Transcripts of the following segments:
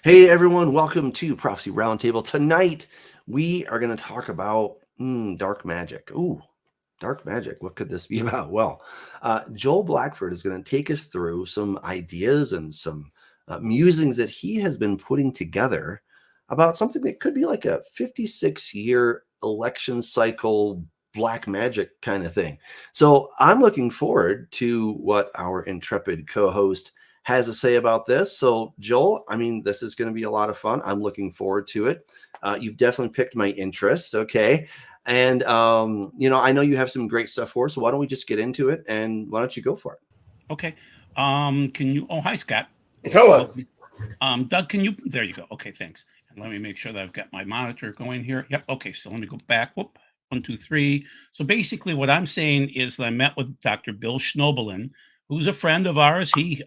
Hey everyone, welcome to Prophecy Roundtable. Tonight we are going to talk about dark magic. Ooh, dark magic. What could this be about? Well, Joel Blackford is going to take us through some ideas and some musings that he has been putting together about something that could be like a 56-year election cycle black magic kind of thing. So I'm looking forward to what our intrepid co-host has to say about this. So, Joel, I mean, this is going to be a lot of fun. I'm looking forward to it. You've definitely picked my interest. Okay. And, I know you have some great stuff for us. So, why don't we just get into it and why don't you go for it? Okay. Can you? Oh, hi, Scott. Hello. Welcome. Doug, can you? There you go. Okay, thanks. And let me make sure that I've got my monitor going here. Yep. Okay. So let me go back. Whoop. 1, 2, 3. So basically, what I'm saying is that I met with Dr. Bill Schnobelin, who's a friend of ours. He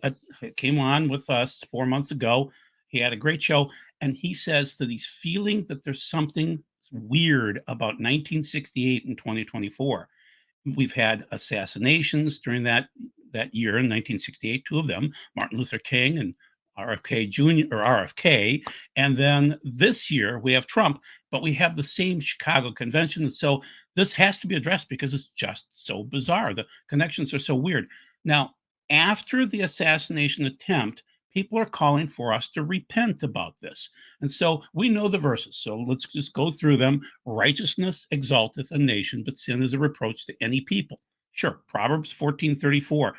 came on with us 4 months ago. He had a great show, and he says that he's feeling that there's something weird about 1968 and 2024. We've had assassinations during that year in 1968, two of them, Martin Luther King and RFK Jr. or RFK. And then this year we have Trump, but we have the same Chicago convention. And so this has to be addressed because it's just so bizarre. The connections are so weird. Now, after the assassination attempt, people are calling for us to repent about this. And so we know the verses. So let's just go through them. Righteousness exalteth a nation, but sin is a reproach to any people. Sure, Proverbs 14:34.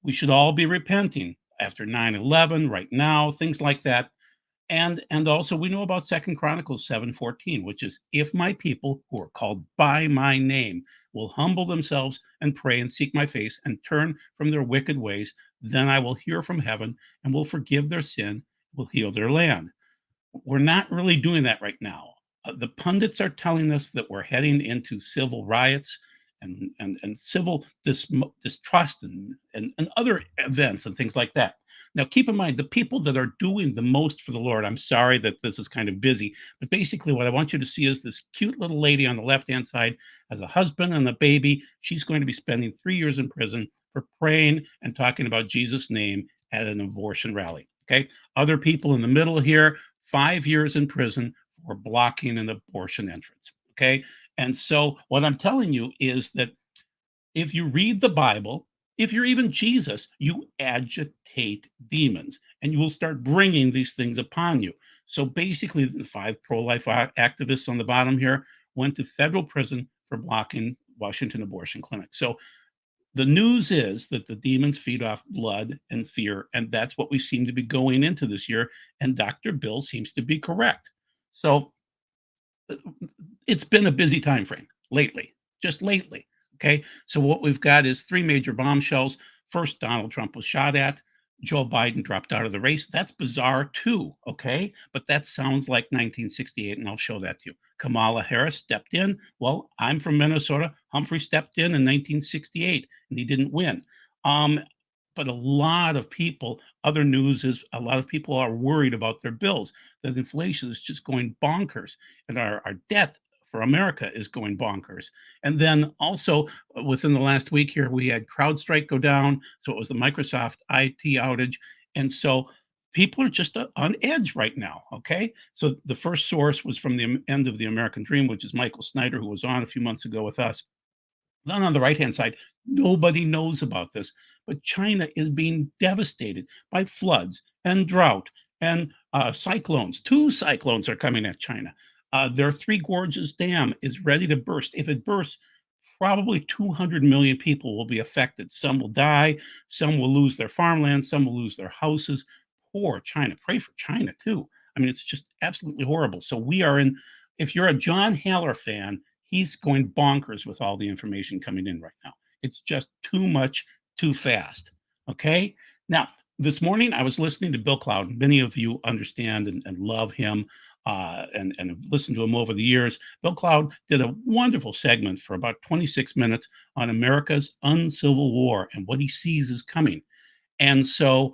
We should all be repenting after 9/11, right now, things like that. And also we know about Second Chronicles 7:14, which is if my people who are called by my name will humble themselves and pray and seek my face and turn from their wicked ways, then I will hear from heaven and will forgive their sin, will heal their land. We're not really doing that right now. The pundits are telling us that we're heading into civil riots and civil distrust and other events and things like that. Now, keep in mind the people that are doing the most for the Lord. I'm sorry that this is kind of busy, but basically, what I want you to see is this cute little lady on the left hand side has a husband and a baby. She's going to be spending 3 years in prison for praying and talking about Jesus' name at an abortion rally. Okay. Other people in the middle here, 5 years in prison for blocking an abortion entrance. Okay. And so, what I'm telling you is that if you read the Bible, if you're even Jesus, you agitate demons and you will start bringing these things upon you. So, basically, the 5 pro-life activists on the bottom here went to federal prison for blocking Washington abortion clinic. So, the news is that the demons feed off blood and fear, and that's what we seem to be going into this year. And Dr. Bill seems to be correct. So it's been a busy time frame lately, just lately. Okay. So what we've got is three major bombshells. First, Donald Trump was shot at. Joe Biden dropped out of the race. That's bizarre too. Okay. But that sounds like 1968, and I'll show that to you. Kamala Harris stepped in. Well, I'm from Minnesota. Humphrey stepped in 1968 and he didn't win. Um, but a lot of people, other news is a lot of people are worried about their bills, that inflation is just going bonkers and our debt for America is going bonkers. And then also within the last week here, we had CrowdStrike go down. So it was the Microsoft IT outage. And so people are just on edge right now. Okay. So the first source was from the end of the American Dream, which is Michael Snyder, who was on a few months ago with us. Then on the right hand side, nobody knows about this, but China is being devastated by floods and drought and cyclones. Two cyclones are coming at China. Their Three Gorges Dam is ready to burst. If it bursts, probably 200 million people will be affected. Some will die, some will lose their farmland, some will lose their houses. Poor China. Pray for China too. I mean, it's just absolutely horrible. So we are in, if you're a John Haller fan, he's going bonkers with all the information coming in right now. It's just too much, too fast. Okay. Now, this morning I was listening to Bill Cloud. Many of you understand and love him and have listened to him over the years. Bill Cloud did a wonderful segment for about 26 minutes on America's uncivil war and what he sees is coming. And so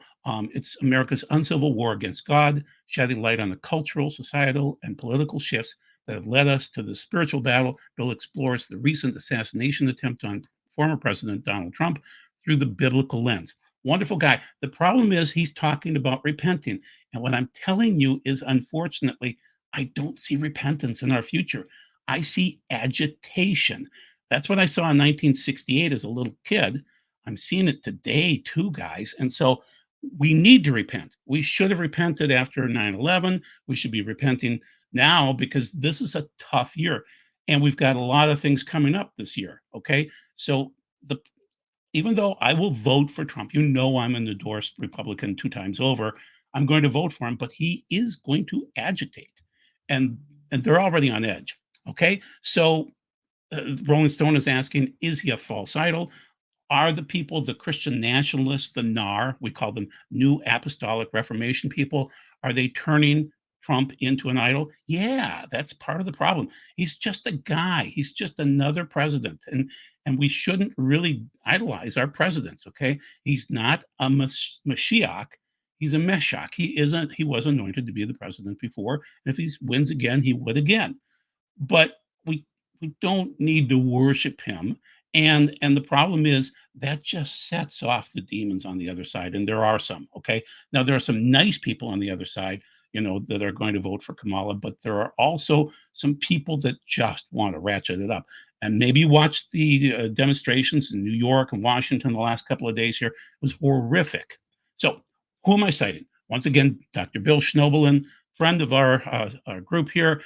it's America's uncivil war against God, shedding light on the cultural, societal, and political shifts that have led us to the spiritual battle. Bill explores the recent assassination attempt on former President Donald Trump through the biblical lens. Wonderful guy. The problem is he's talking about repenting. And what I'm telling you is, unfortunately, I don't see repentance in our future. I see agitation. That's what I saw in 1968 as a little kid. I'm seeing it today too, guys. And so we need to repent. We should have repented after 9/11. We should be repenting now because this is a tough year. And we've got a lot of things coming up this year. Okay. So the even though I will vote for Trump, you know I'm an endorsed Republican 2 times over. I'm going to vote for him, but he is going to agitate, and they're already on edge. Okay, so Rolling Stone is asking, is he a false idol? Are the people, the Christian nationalists, the NAR, we call them New Apostolic Reformation people, are they turning Trump into an idol? Yeah, that's part of the problem. He's just a guy. He's just another president, and we shouldn't really idolize our presidents. Okay, he's not a Mashiach. He's a Meshach. He isn't. He was anointed to be the president before, and if he wins again, he would again. But we don't need to worship him. And the problem is that just sets off the demons on the other side, and there are some. Okay, now there are some nice people on the other side, that are going to vote for Kamala, but there are also some people that just want to ratchet it up. And maybe you watched the demonstrations in New York and Washington the last couple of days here. It was horrific. So who am I citing? Once again, Dr. Bill Schnoebelen, friend of our group here.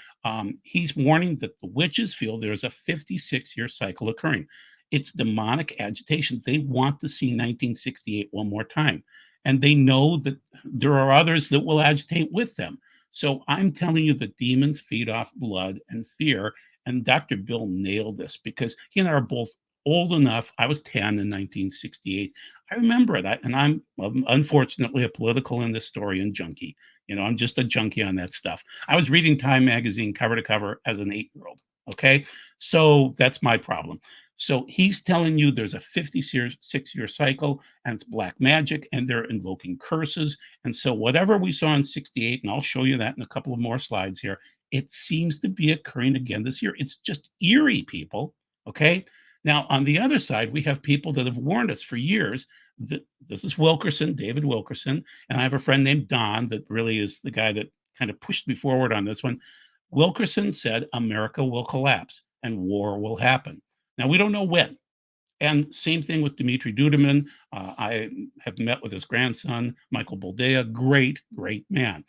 He's warning that the witches feel there's a 56-year cycle occurring. It's demonic agitation. They want to see 1968 one more time. And they know that there are others that will agitate with them. So I'm telling you, the demons feed off blood and fear. And Dr. Bill nailed this because he and I are both old enough. I was 10 in 1968. I remember that. And I'm unfortunately a political and historian junkie. I'm just a junkie on that stuff. I was reading Time magazine cover to cover as an 8-year-old. Okay. So that's my problem. So he's telling you there's a 56-year cycle and it's black magic and they're invoking curses. And so whatever we saw in 68, and I'll show you that in a couple of more slides here, it seems to be occurring again this year. It's just eerie, people. Okay. Now, on the other side, we have people that have warned us for years. This is Wilkerson, David Wilkerson, and I have a friend named Don that really is the guy that kind of pushed me forward on this one. Wilkerson said America will collapse and war will happen. Now, we don't know when. And same thing with Dimitri Duduman. I have met with his grandson, Michael Boldea. Great, great man.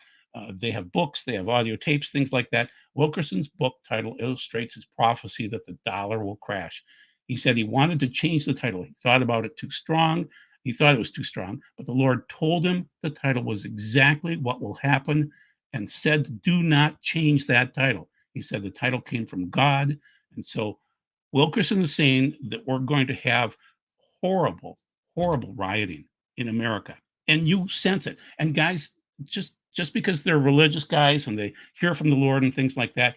They have books, they have audio tapes, things like that. Wilkerson's book title illustrates his prophecy that the dollar will crash. He said he wanted to change the title. He thought about it too strong. He thought it was too strong, but the Lord told him the title was exactly what will happen and said, do not change that title. He said the title came from God. And so Wilkerson is saying that we're going to have horrible, horrible rioting in America. And you sense it. And guys, just because they're religious guys and they hear from the Lord and things like that,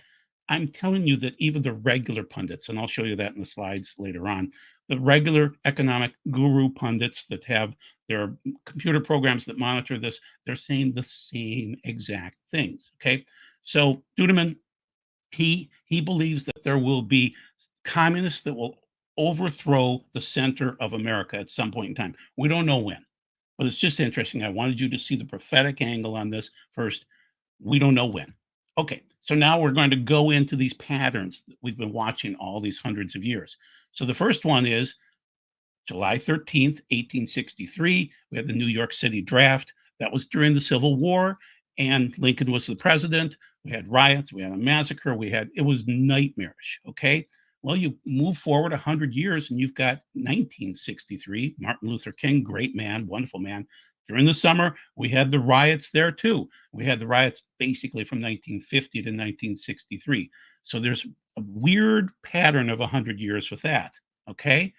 I'm telling you that even the regular pundits, and I'll show you that in the slides later on, the regular economic guru pundits that have their computer programs that monitor this, they're saying the same exact things. Okay. So Dudeman, he believes that there will be communists that will overthrow the center of America at some point in time. We don't know when, but it's just interesting. I wanted you to see the prophetic angle on this first. We don't know when. Okay, so now we're going to go into these patterns that we've been watching all these hundreds of years. So the first one is July 13th, 1863. We had the New York City draft. That was during the Civil War, and Lincoln was the president. We had riots, we had a massacre, it was nightmarish. Okay. Well, you move forward 100 years and you've got 1963, Martin Luther King, great man, wonderful man. During the summer, we had the riots there too. We had the riots basically from 1950 to 1963. So there's a weird pattern of 100 years with that. Okay.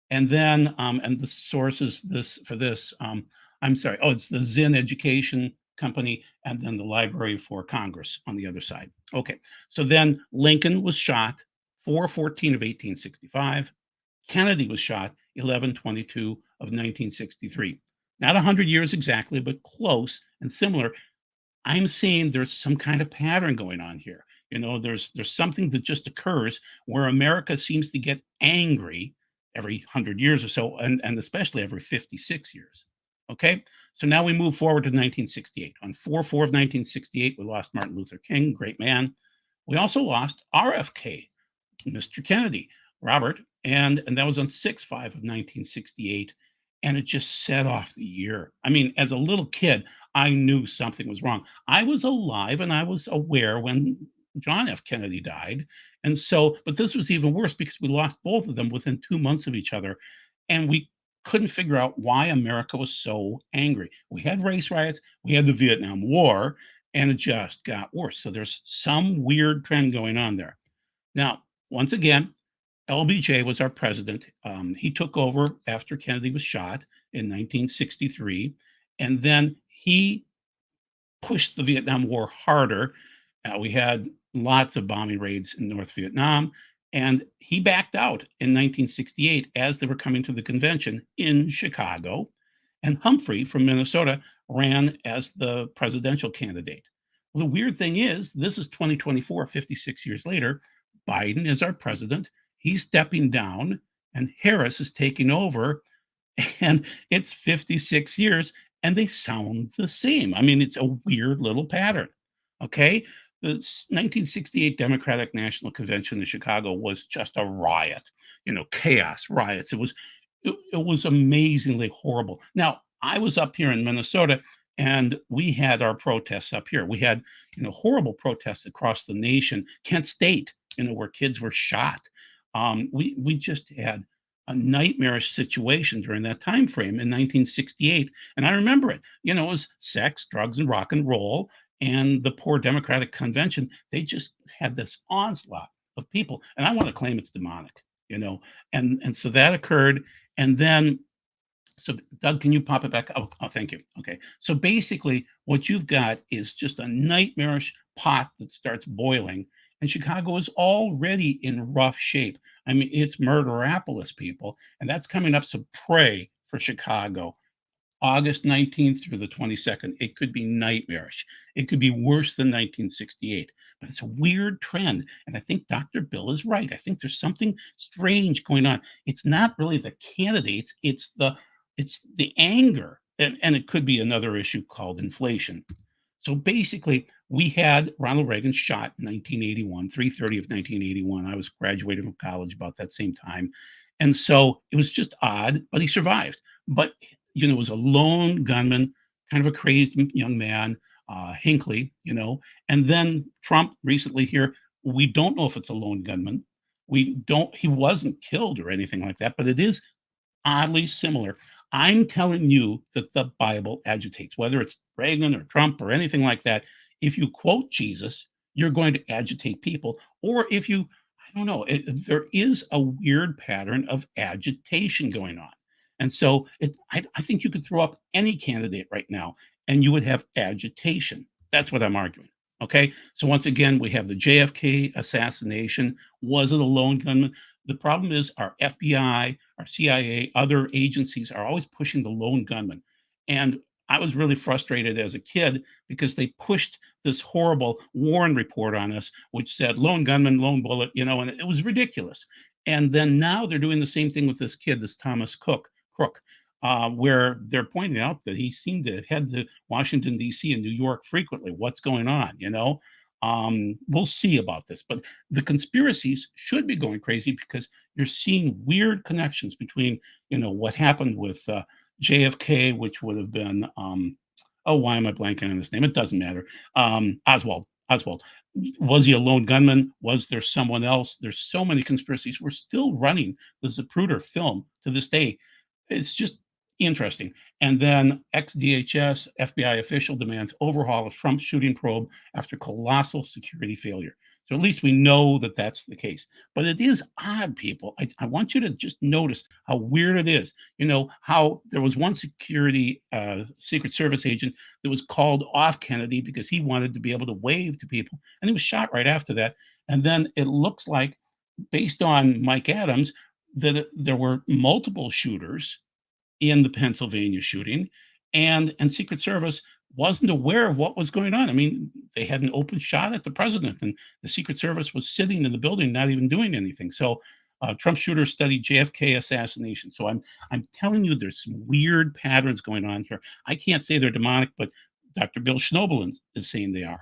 And then, and the sources for this, I'm sorry, it's the Zen Education Company and then the Library for Congress on the other side. Okay, so then Lincoln was shot 4/14 of 1865. Kennedy was shot 11/22 of 1963. Not 100 years exactly, but close and similar. I'm saying there's some kind of pattern going on here. There's something that just occurs where America seems to get angry every 100 years or so, and especially every 56 years. Okay. So now we move forward to 1968. On 4/4 of 1968, we lost Martin Luther King, great man. We also lost RFK, Mr. Kennedy, Robert, and that was on 6/5 of 1968, and it just set off the year. I mean, as a little kid, I knew something was wrong. I was alive and I was aware when John F. Kennedy died, and so but this was even worse because we lost both of them within 2 months of each other, and we couldn't figure out why America was so angry. We had race riots, we had the Vietnam War, and it just got worse. So there's some weird trend going on there. Now, once again, LBJ was our president. He took over after Kennedy was shot in 1963, and then he pushed the Vietnam War harder. We had lots of bombing raids in North Vietnam, and he backed out in 1968 as they were coming to the convention in Chicago. And Humphrey from Minnesota ran as the presidential candidate. Well, the weird thing is, this is 2024, 56 years later. Biden is our president. He's stepping down, and Harris is taking over. And it's 56 years and they sound the same. I mean, it's a weird little pattern. Okay. The 1968 Democratic National Convention in Chicago was just a riot, chaos, riots. It was amazingly horrible. Now, I was up here in Minnesota and we had our protests up here. We had, horrible protests across the nation. Kent State, where kids were shot. We just had a nightmarish situation during that time frame in 1968, and I remember it. It was sex, drugs, and rock and roll, and the poor Democratic Convention. They just had this onslaught of people, and I want to claim it's demonic. And so that occurred, and then so, Doug, can you pop it back? Oh, thank you. Okay. So basically, what you've got is just a nightmarish pot that starts boiling, and Chicago is already in rough shape. I mean, it's Murderapolis, people, and that's coming up. So pray for Chicago. August 19th through the 22nd. It could be nightmarish. It could be worse than 1968. But it's a weird trend. And I think Dr. Bill is right. I think there's something strange going on. It's not really the candidates, it's the anger. And it could be another issue called inflation. So basically, we had Ronald Reagan shot in 1981, 3:30 of 1981. I was graduating from college about that same time. And so it was just odd, but he survived. But it was a lone gunman, kind of a crazed young man, Hinckley, and then Trump recently here. We don't know if it's a lone gunman. He wasn't killed or anything like that, but it is oddly similar. I'm telling you that the Bible agitates, whether it's Reagan or Trump or anything like that. If you quote Jesus, you're going to agitate people. Or if you, I don't know, there is a weird pattern of agitation going on. And so I think you could throw up any candidate right now and you would have agitation. That's what I'm arguing. Okay. So once again, we have the JFK assassination. Was it a lone gunman? The problem is our FBI, our CIA, other agencies are always pushing the lone gunman. And I was really frustrated as a kid because they pushed this horrible Warren report on us, which said lone gunman, lone bullet, and it was ridiculous. And then now they're doing the same thing with this kid, this Thomas Crook, where they're pointing out that he seemed to head to Washington, D.C. and New York frequently. What's going on? We'll see about this, but the conspiracies should be going crazy because you're seeing weird connections between, what happened with JFK, which would have been, oh, why am I blanking on his name? It doesn't matter. Oswald. Oswald. Was he a lone gunman? Was there someone else? There's so many conspiracies. We're still running the Zapruder film to this day. It's just interesting. And then ex-DHS FBI official demands overhaul of Trump's shooting probe after colossal security failure. So at least we know that that's the case. But it is odd, people. I want you to just notice how weird it is. How there was one Secret Service agent that was called off Kennedy because he wanted to be able to wave to people. And he was shot right after that. And then it looks like, based on Mike Adams, that there were multiple shooters in the Pennsylvania shooting, and Secret Service wasn't aware of what was going on. I mean, they had an open shot at the president, and the Secret Service was sitting in the building, not even doing anything. So Trump shooter studied JFK assassination. So I'm telling you, there's some weird patterns going on here. I can't say they're demonic, but Dr. Bill Schnobel is saying they are.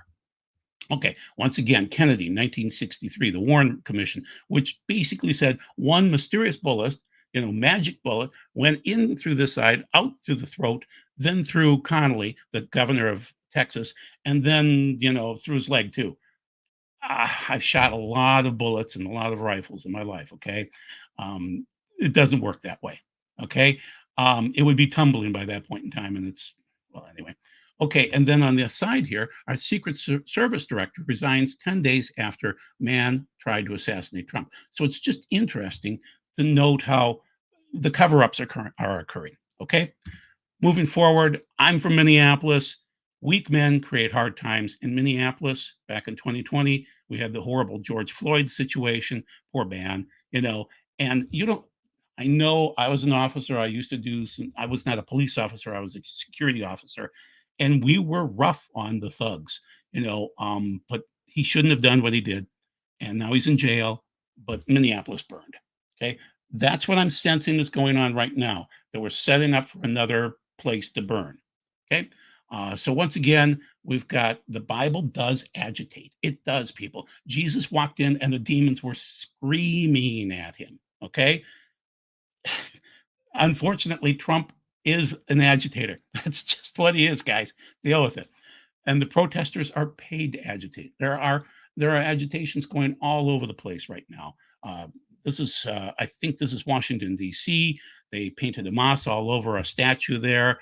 Okay, once again, Kennedy, 1963, the Warren Commission, which basically said one mysterious bullet, magic bullet, went in through the side, out through the throat, then through Connolly, the governor of Texas, and then, through his leg too. I've shot a lot of bullets and a lot of rifles in my life, okay? It doesn't work that way, okay? It would be tumbling by that point in time, and well, anyway. Okay, and then on the side here, our Secret Service director resigns 10 days after Mann tried to assassinate Trump. So it's just interesting to note how the cover-ups are occurring, okay? Moving forward, I'm from Minneapolis. Weak men create hard times in Minneapolis. Back in 2020, we had the horrible George Floyd situation. Poor man, and I know I was an officer. I was not a police officer. I was a security officer. And we were rough on the thugs, but he shouldn't have done what he did. And now he's in jail, but Minneapolis burned. Okay. That's what I'm sensing is going on right now, that we're setting up for another place to burn. Okay. So once again, we've got the Bible does agitate. It does, people. Jesus walked in and the demons were screaming at him. Okay. Unfortunately, Trump is an agitator. That's just what he is, guys. Deal with it. And the protesters are paid to agitate. There are agitations going all over the place right now. I think this is Washington, D.C. They painted a moss all over a statue there.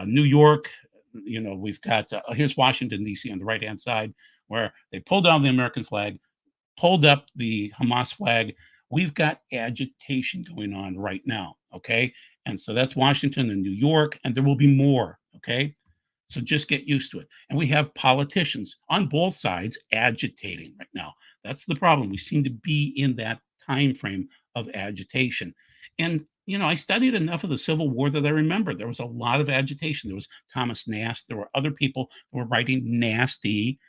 New York, we've got, here's Washington, D.C. on the right-hand side, where they pulled down the American flag, pulled up the Hamas flag. We've got agitation going on right now, okay? And so that's Washington and New York, and there will be more, okay? So just get used to it. And we have politicians on both sides agitating right now. That's the problem. We seem to be in that time frame of agitation. And I studied enough of the Civil War that I remember there was a lot of agitation. There was Thomas Nast. There were other people who were writing nasty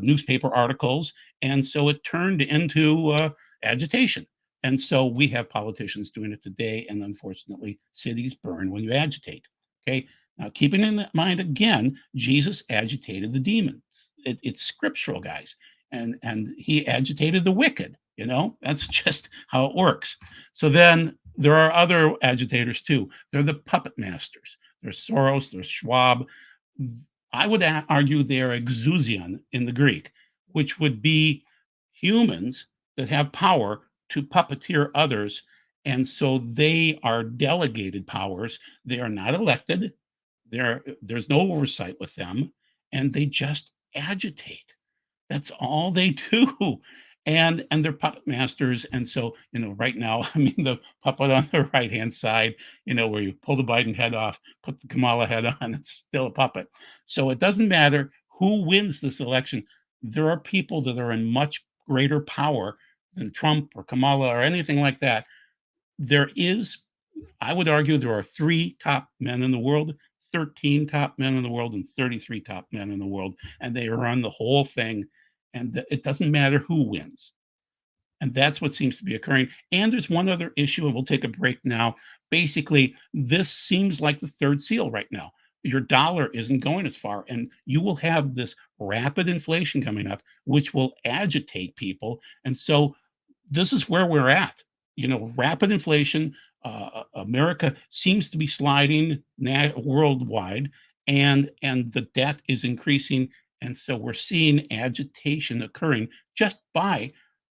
newspaper articles. And so it turned into agitation. And so we have politicians doing it today. And unfortunately, cities burn when you agitate. Okay. Now, keeping in mind, again, Jesus agitated the demons. It's scriptural, guys. And he agitated the wicked. That's just how it works. So then there are other agitators too. They're the puppet masters. There's Soros, there's Schwab. I would argue they're exousion in the Greek, which would be humans that have power to puppeteer others. And so they are delegated powers. They are not elected. There's no oversight with them, and they just agitate. That's all they do. And they're puppet masters. And so, right now, the puppet on the right-hand side, where you pull the Biden head off, put the Kamala head on, it's still a puppet. So it doesn't matter who wins this election. There are people that are in much greater power than Trump or Kamala or anything like that. I would argue there are 3 top men in the world, 13 top men in the world, and 33 top men in the world, and they run the whole thing. And it doesn't matter who wins. And that's what seems to be occurring. And there's one other issue, and we'll take a break now. Basically, this seems like the third seal right now. Your dollar isn't going as far, and you will have this rapid inflation coming up, which will agitate people. And so this is where we're at. Rapid inflation. America seems to be sliding worldwide, and the debt is increasing. And so we're seeing agitation occurring just by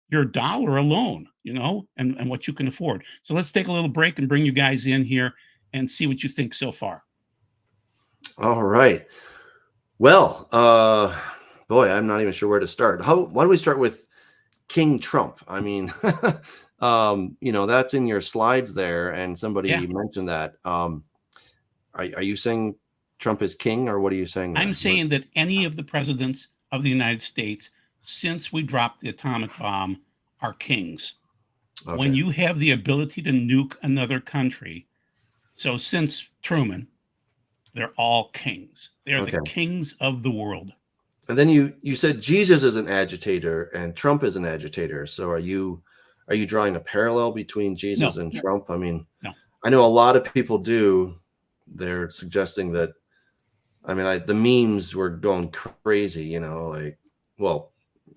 your dollar alone, and what you can afford. So let's take a little break and bring you guys in here and see what you think so far. All right. Well, boy, I'm not even sure where to start. Why don't we start with King Trump? I mean, that's in your slides there, and somebody mentioned that. Are you saying Trump is king, or what are you saying there? I'm saying that any of the presidents of the United States, since we dropped the atomic bomb, are kings. Okay. When you have the ability to nuke another country, so since Truman, they're all kings. They're the kings of the world. And then you said Jesus is an agitator and Trump is an agitator. So are you are you drawing a parallel between Jesus No, and Trump? I mean, no. I know a lot of people do. They're suggesting that, I mean, the memes were going crazy, you know, like, well,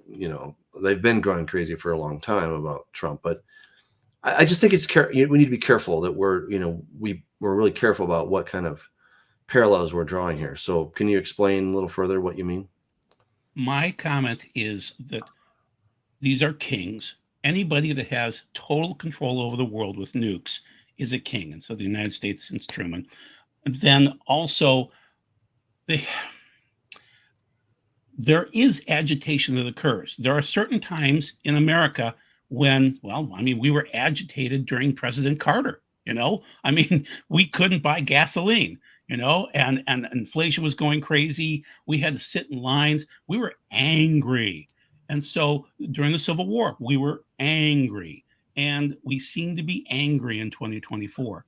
you know, they've been going crazy for a long time about Trump, but I just think we need to be careful that we're, you know, we're really careful about what kind of parallels we're drawing here. So can you explain a little further what you mean? My comment is that these are kings. Anybody that has total control over the world with nukes is a king. And so the United States since Truman. And then also, they, there is agitation that occurs. There are certain times in America when, well, I mean, we were agitated during President Carter. You know, I mean, we couldn't buy gasoline. You know, and inflation was going crazy. We had to sit in lines. We were angry, and so during the Civil War, we were angry, and we seem to be angry in 2024.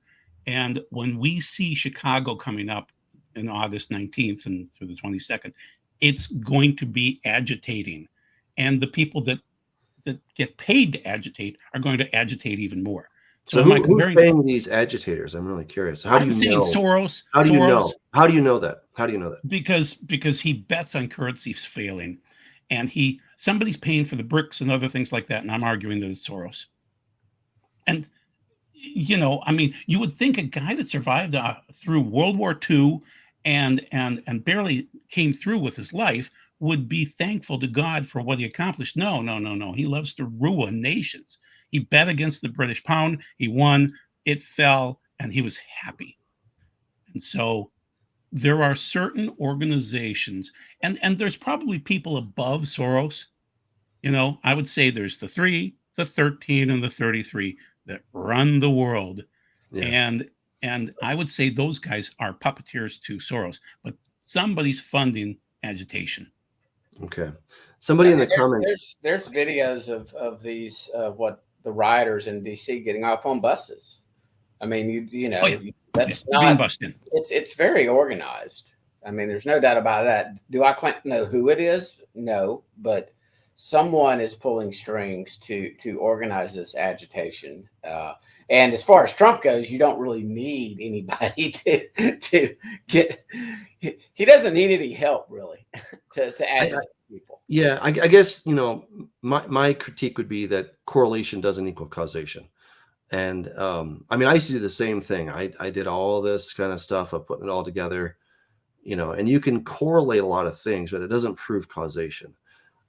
And when we see Chicago coming up in August 19th and through the 22nd, it's going to be agitating, and the people that get paid to agitate are going to agitate even more. So So am I who's comparing? paying these agitators? I'm really curious. How do I'm you saying know? Soros. How do you Soros, know? How do you know that? How do you know that? because he bets on currencies failing, and somebody's paying for the bricks and other things like that, and I'm arguing that it's Soros. And you know, I mean, you would think a guy that survived through World War II and barely came through with his life would be thankful to God for what he accomplished. No, no, no, no. He loves to ruin nations. He bet against the British pound. He won. It fell, and he was happy. And so there are certain organizations, and there's probably people above Soros. You know, I would say there's the 3, the 13, and the 33 that run the world. Yeah. And I would say those guys are puppeteers to Soros, but somebody's funding agitation. Okay. I Somebody in mean, the comment. there's videos of these what the rioters in D.C. getting off on buses. I mean, you Oh know, yeah, yeah, that's they're being not. busted. It's very organized. I mean, there's no doubt about that. Do I know who it is? No, but someone is pulling strings to organize this agitation. And as far as Trump goes, you don't really need anybody to get. He doesn't need any help really to agitate people. Yeah, I guess, you know, my critique would be that correlation doesn't equal causation. And I mean, I used to do the same thing. I did all this kind of stuff of putting it all together, you know, and you can correlate a lot of things, but it doesn't prove causation.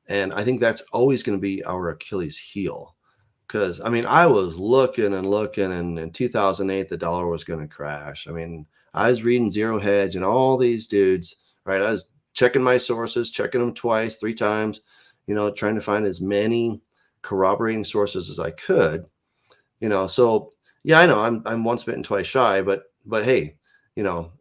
And I think that's always going to be our Achilles heel. Because, I mean, I was looking and looking, and in 2008, the dollar was going to crash. I mean, I was reading Zero Hedge and all these dudes, right? I was checking my sources, checking them twice, 3 times, you know, trying to find as many corroborating sources as I could, you know. So, yeah, I know I'm once bitten, twice shy, but hey, you know,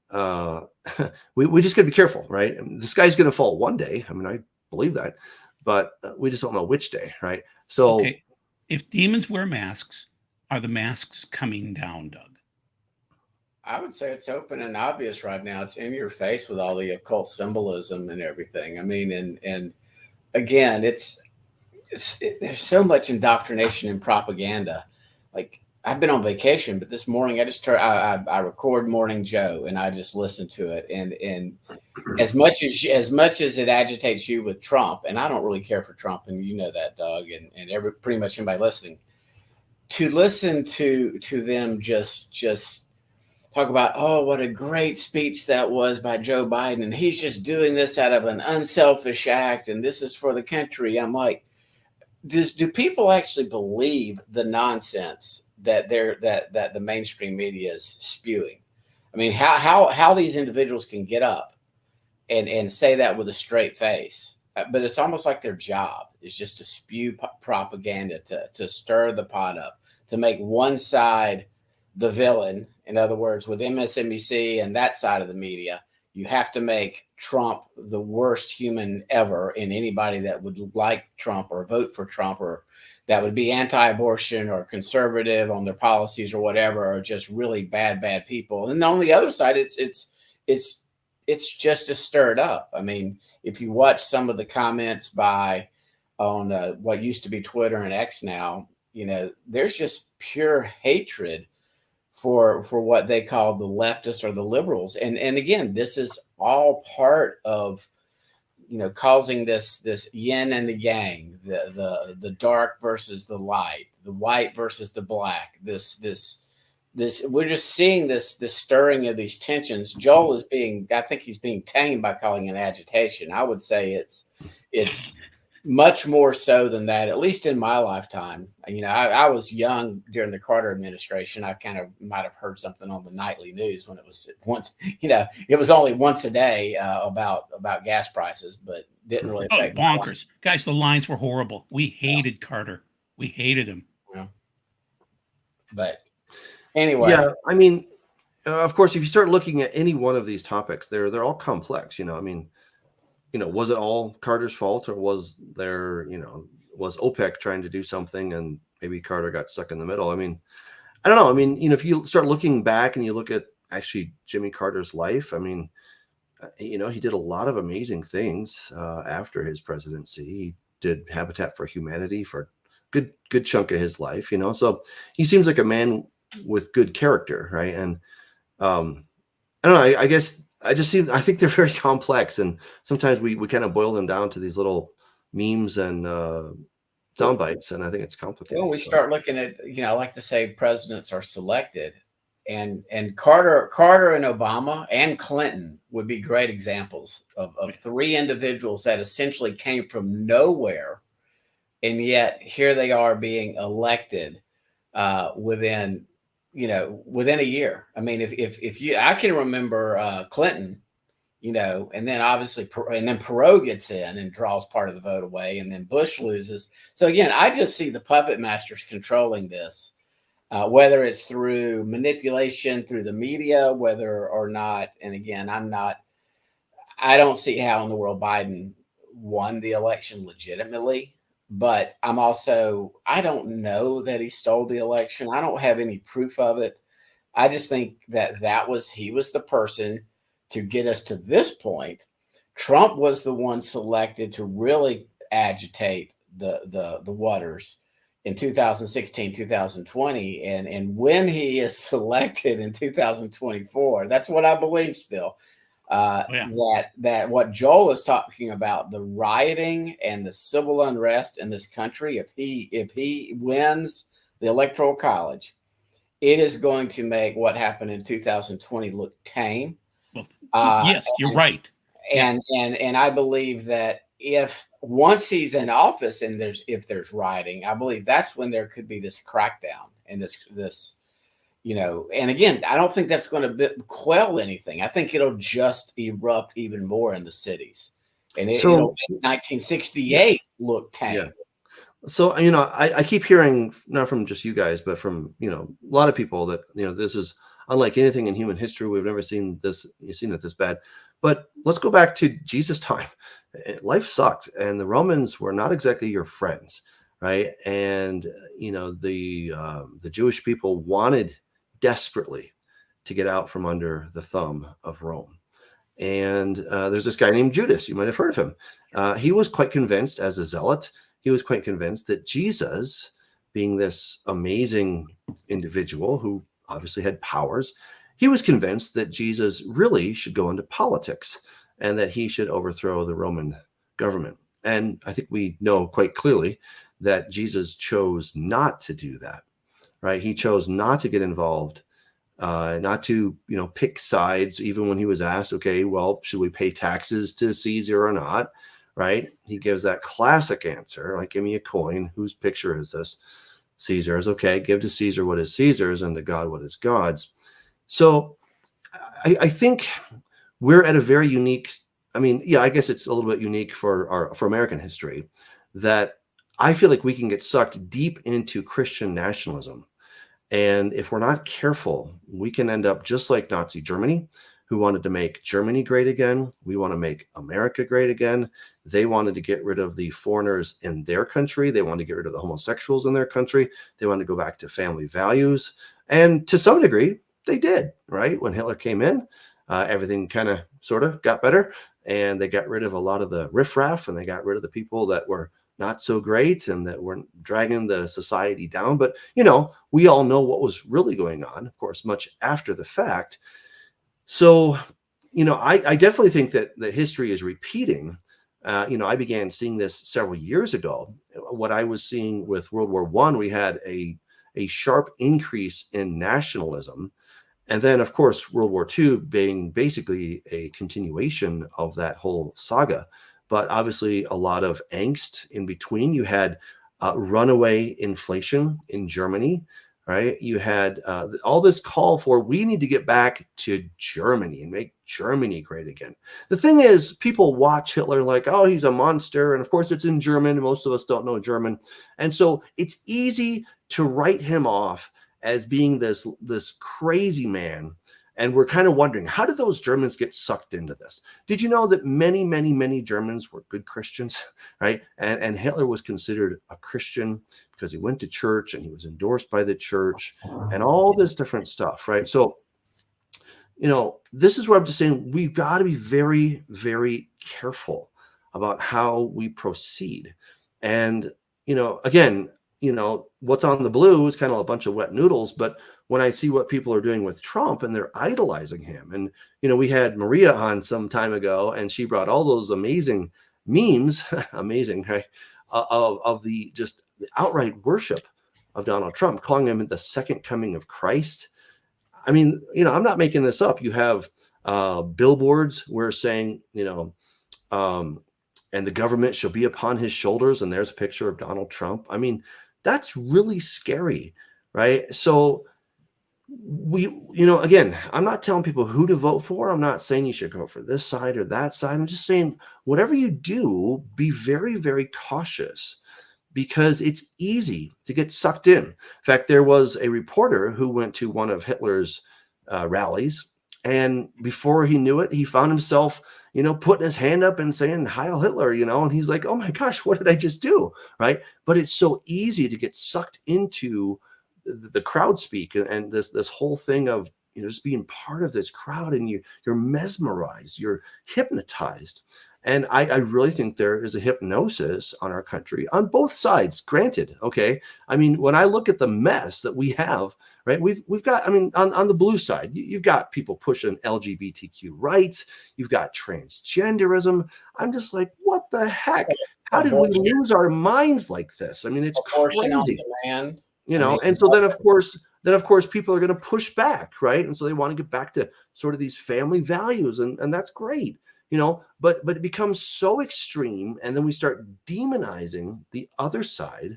we just got to be careful, right? I mean, this guy's going to fall one day. I mean, I believe that, but we just don't know which day, right? So, Okay, if demons wear masks, are the masks coming down, Doug? I would say it's open and obvious right now. It's in your face with all the occult symbolism and everything. I mean, and again, there's so much indoctrination and propaganda. Like I've been on vacation, but this morning I just I record Morning Joe and I just listen to it. And as much as it agitates you with Trump, and I don't really care for Trump, and you know that, Doug, and pretty much anybody listening, to listen to them just talk about, oh, what a great speech that was by Joe Biden, and he's just doing this out of an unselfish act, and this is for the country. I'm like, do people actually believe the nonsense that that the mainstream media is spewing? I mean, how these individuals can get up and say that with a straight face, but it's almost like their job is just to spew propaganda, to stir the pot up, to make one side the villain. In other words, with MSNBC and that side of the media, you have to make Trump the worst human ever, and anybody that would like Trump or vote for Trump or that would be anti-abortion or conservative on their policies or whatever are just really bad people. And on the other side, it's just as stirred up. I mean, if you watch some of the comments on what used to be Twitter and X now, there's just pure hatred for what they call the leftists or the liberals. And again, this is all part of causing this yin and the yang, the dark versus the light, the white versus the black. This we're just seeing this stirring of these tensions. Joel is I think he's being tamed by calling it agitation. I would say it's much more so than that, at least in my lifetime. I was young during the Carter administration. I kind of might have heard something on the nightly news when it was once, it was only once a day about gas prices, but didn't really affect bonkers. Guys, the lines were horrible. We hated Carter. We hated him. Yeah. But anyway. Yeah, I mean, of course, if you start looking at any one of these topics, they're all complex. I mean, was it all Carter's fault, or was was OPEC trying to do something and maybe Carter got stuck in the middle? I mean, I don't know. I mean, if you start looking back and you look at actually Jimmy Carter's life, I mean, he did a lot of amazing things after his presidency. He did Habitat for Humanity for a good chunk of his life, so he seems like a man with good character, right? And I don't know, I guess I think they're very complex, and sometimes we kind of boil them down to these little memes and sound bites, and I think it's complicated. Well, we start looking at, I like to say presidents are selected, and Carter and Obama and Clinton would be great examples of three individuals that essentially came from nowhere, and yet here they are being elected within a year. I mean, I can remember Clinton, and then obviously, and then Perot gets in and draws part of the vote away, and then Bush loses. So again, I just see the puppet masters controlling this, whether it's through manipulation, through the media, whether or not. And again, I don't see how in the world Biden won the election legitimately. But I don't know that he stole the election. I don't have any proof of it. I just think he was the person to get us to this point. Trump was the one selected to really agitate the waters in 2016, 2020. And when he is selected in 2024, that's what I believe still. That what Joel is talking about, the rioting and the civil unrest in this country, if he wins the Electoral College, it is going to make what happened in 2020 look tame. Well, yes, you're right. And I believe that once he's in office and if there's rioting, I believe that's when there could be this crackdown and this. And again, I don't think that's going to quell anything. I think it'll just erupt even more in the cities. And it'll make 1968 look tame. Yeah. So, I keep hearing, not from just you guys, but from, a lot of people that, this is unlike anything in human history. We've never seen it this bad. But let's go back to Jesus' time. Life sucked, and the Romans were not exactly your friends, right? And, the Jewish people wanted desperately to get out from under the thumb of Rome. And there's this guy named Judas. You might have heard of him. He was quite convinced, as a zealot, that Jesus, being this amazing individual who obviously had powers, he was convinced that Jesus really should go into politics and that he should overthrow the Roman government. And I think we know quite clearly that Jesus chose not to do that. Right, he chose not to get involved, not to pick sides, even when he was asked, okay, well, should we pay taxes to Caesar or not? Right, he gives that classic answer, like, give me a coin. Whose picture is this? Caesar's. Okay, give to Caesar what is Caesar's, and to God what is God's. So, I think we're at a very unique. I mean, yeah, I guess it's a little bit unique for American history that I feel like we can get sucked deep into Christian nationalism. And if we're not careful, we can end up just like Nazi Germany, who wanted to make Germany great again. We want to make America great again. They wanted to get rid of the foreigners in their country. They wanted to get rid of the homosexuals in their country. They wanted to go back to family values. And to some degree, they did, right? When Hitler came in, everything kind of sort of got better. And they got rid of a lot of the riffraff, and they got rid of the people that were not so great and that were dragging the society down. But, you know, we all know what was really going on, of course, much after the fact. So, you know, I definitely think that history is repeating. You know, I began seeing this several years ago. What I was seeing with World War I, we had a sharp increase in nationalism. And then, of course, World War II being basically a continuation of that whole saga. But obviously, a lot of angst in between. You had runaway inflation in Germany, right? You had all this call for we need to get back to Germany and make Germany great again. The thing is, people watch Hitler like, oh, he's a monster. And of course, it's in German. Most of us don't know German. And so it's easy to write him off as being this crazy man. And we're kind of wondering, how did those Germans get sucked into this? Did you know that many Germans were good Christians, right? And Hitler was considered a Christian because he went to church and he was endorsed by the church and all this different stuff, right? So, you know, this is where I'm just saying we've got to be very, very careful about how we proceed. And, you know, again, you know, what's on the blue is kind of a bunch of wet noodles. But when I see what people are doing with Trump and they're idolizing him, and, you know, we had Maria on some time ago and she brought all those amazing memes, amazing, right? Of the just the outright worship of Donald Trump, calling him the second coming of Christ. I mean, you know, I'm not making this up. You have billboards where saying, you know, and the government shall be upon his shoulders. And there's a picture of Donald Trump. I mean, that's really scary, right? So we, you know, again, I'm not telling people who to vote for. I'm not saying you should go for this side or that side. I'm just saying whatever you do, be very, very cautious because it's easy to get sucked in. In fact, there was a reporter who went to one of Hitler's rallies, and before he knew it, he found himself, you know, putting his hand up and saying Heil Hitler, you know, and he's like, oh my gosh, what did I just do? Right. But it's so easy to get sucked into the crowd speak and this whole thing of, you know, just being part of this crowd, and you're mesmerized, you're hypnotized. And I really think there is a hypnosis on our country on both sides. Granted, okay. I mean, when I look at the mess that we have, right? We've got, I mean, on the blue side, you've got people pushing LGBTQ rights. You've got transgenderism. I'm just like, what the heck? How did we lose our minds like this? I mean, it's crazy. You know, and so then of course people are going to push back, right? And so they want to get back to sort of these family values, and that's great, you know, but it becomes so extreme, and then we start demonizing the other side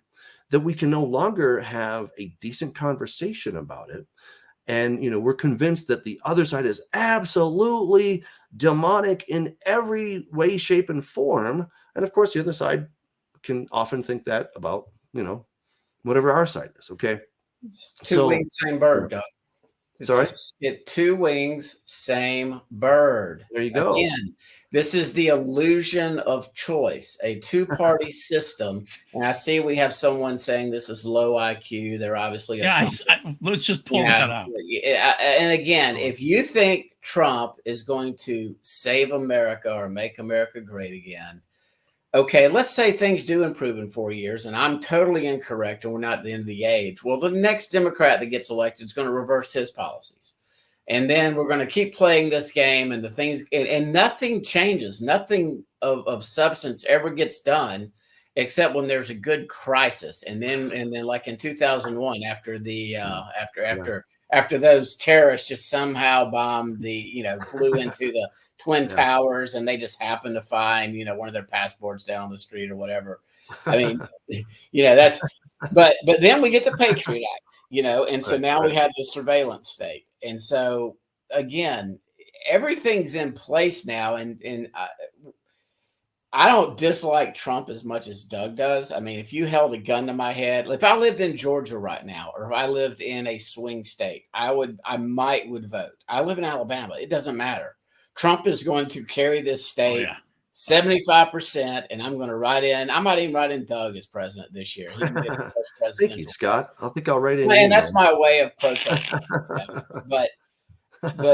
that we can no longer have a decent conversation about it. And, you know, we're convinced that the other side is absolutely demonic in every way, shape, and form. And of course, the other side can often think that about, you know, whatever our side is. Okay. Two wings, same bird, Doug. Sorry? Two wings, same bird. There you go. Again, this is the illusion of choice, a two-party system. And I see we have someone saying this is low IQ. They're obviously let's just pull that out. And again, if you think Trump is going to save America or make America great again, okay, let's say things do improve in 4 years, and I'm totally incorrect, and we're not at the end of the age. Well, the next Democrat that gets elected is going to reverse his policies. And then we're going to keep playing this game, and the things, and nothing changes. Nothing of substance ever gets done, except when there's a good crisis. And then like in 2001, after the after those terrorists just somehow bombed flew into the Twin Towers, and they just happened to find, one of their passports down the street or whatever. I mean, that's, but then we get the Patriot Act, and so now we have the surveillance state. And so again, everything's in place now. And I don't dislike Trump as much as Doug does. I mean, if you held a gun to my head, if I lived in Georgia right now, or if I lived in a swing state, I might vote. I live in Alabama. It doesn't matter. Trump is going to carry this state 75%, and I'm going to write in. I might even write in Doug as president this year. He can get the first presidential. Thank you, Scott. I think I'll write in. And that's my way of protesting. But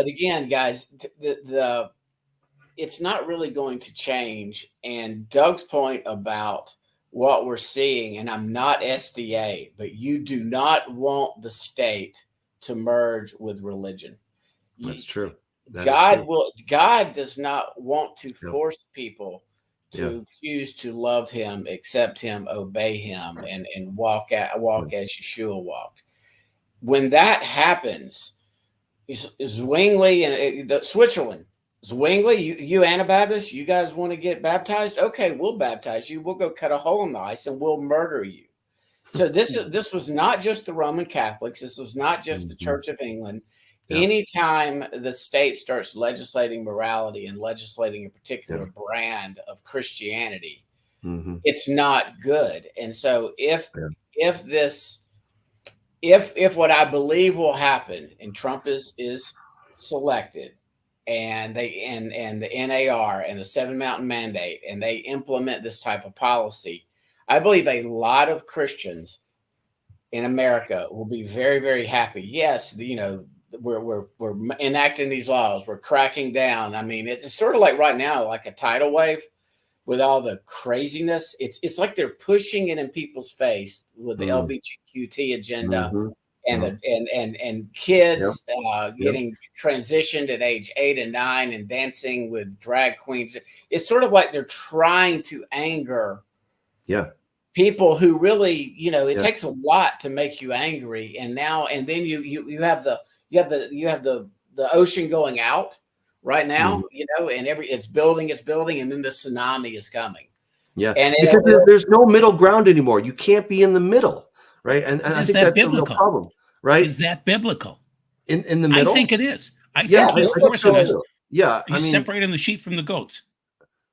again, guys, it's not really going to change. And Doug's point about what we're seeing, and I'm not SDA, but you do not want the state to merge with religion. That's true. That is true. God does not want to Yeah. force people to choose to love him, accept him, obey him, and walk as Yeshua walked. When that happens, Zwingli and Switzerland, Zwingli, you Anabaptists, you guys want to get baptized? Okay, we'll baptize you. We'll go cut a hole in the ice and we'll murder you. So this was not just the Roman Catholics. This was not just the Church of England. Anytime the state starts legislating morality and legislating a particular brand of Christianity, it's not good. And so if what I believe will happen, and Trump is selected, and the NAR and the Seven Mountain Mandate, and they implement this type of policy, I believe a lot of Christians in America will be very, very happy. Yes, we're enacting these laws, we're cracking down. I mean, it's sort of like right now, like a tidal wave with all the craziness. It's like they're pushing it in people's face with the LGBTQ agenda and kids getting transitioned at age 8 and 9 and dancing with drag queens. It's sort of like they're trying to anger people who really, it takes a lot to make you angry. And then you have the ocean going out right now, and it's building, and then the tsunami is coming. Yeah, and because there's no middle ground anymore. You can't be in the middle, right? And I think that's biblical? The real problem, right? Is that biblical? In the middle? I think it is. I think he's forcing us. Yeah, he's separating the sheep from the goats.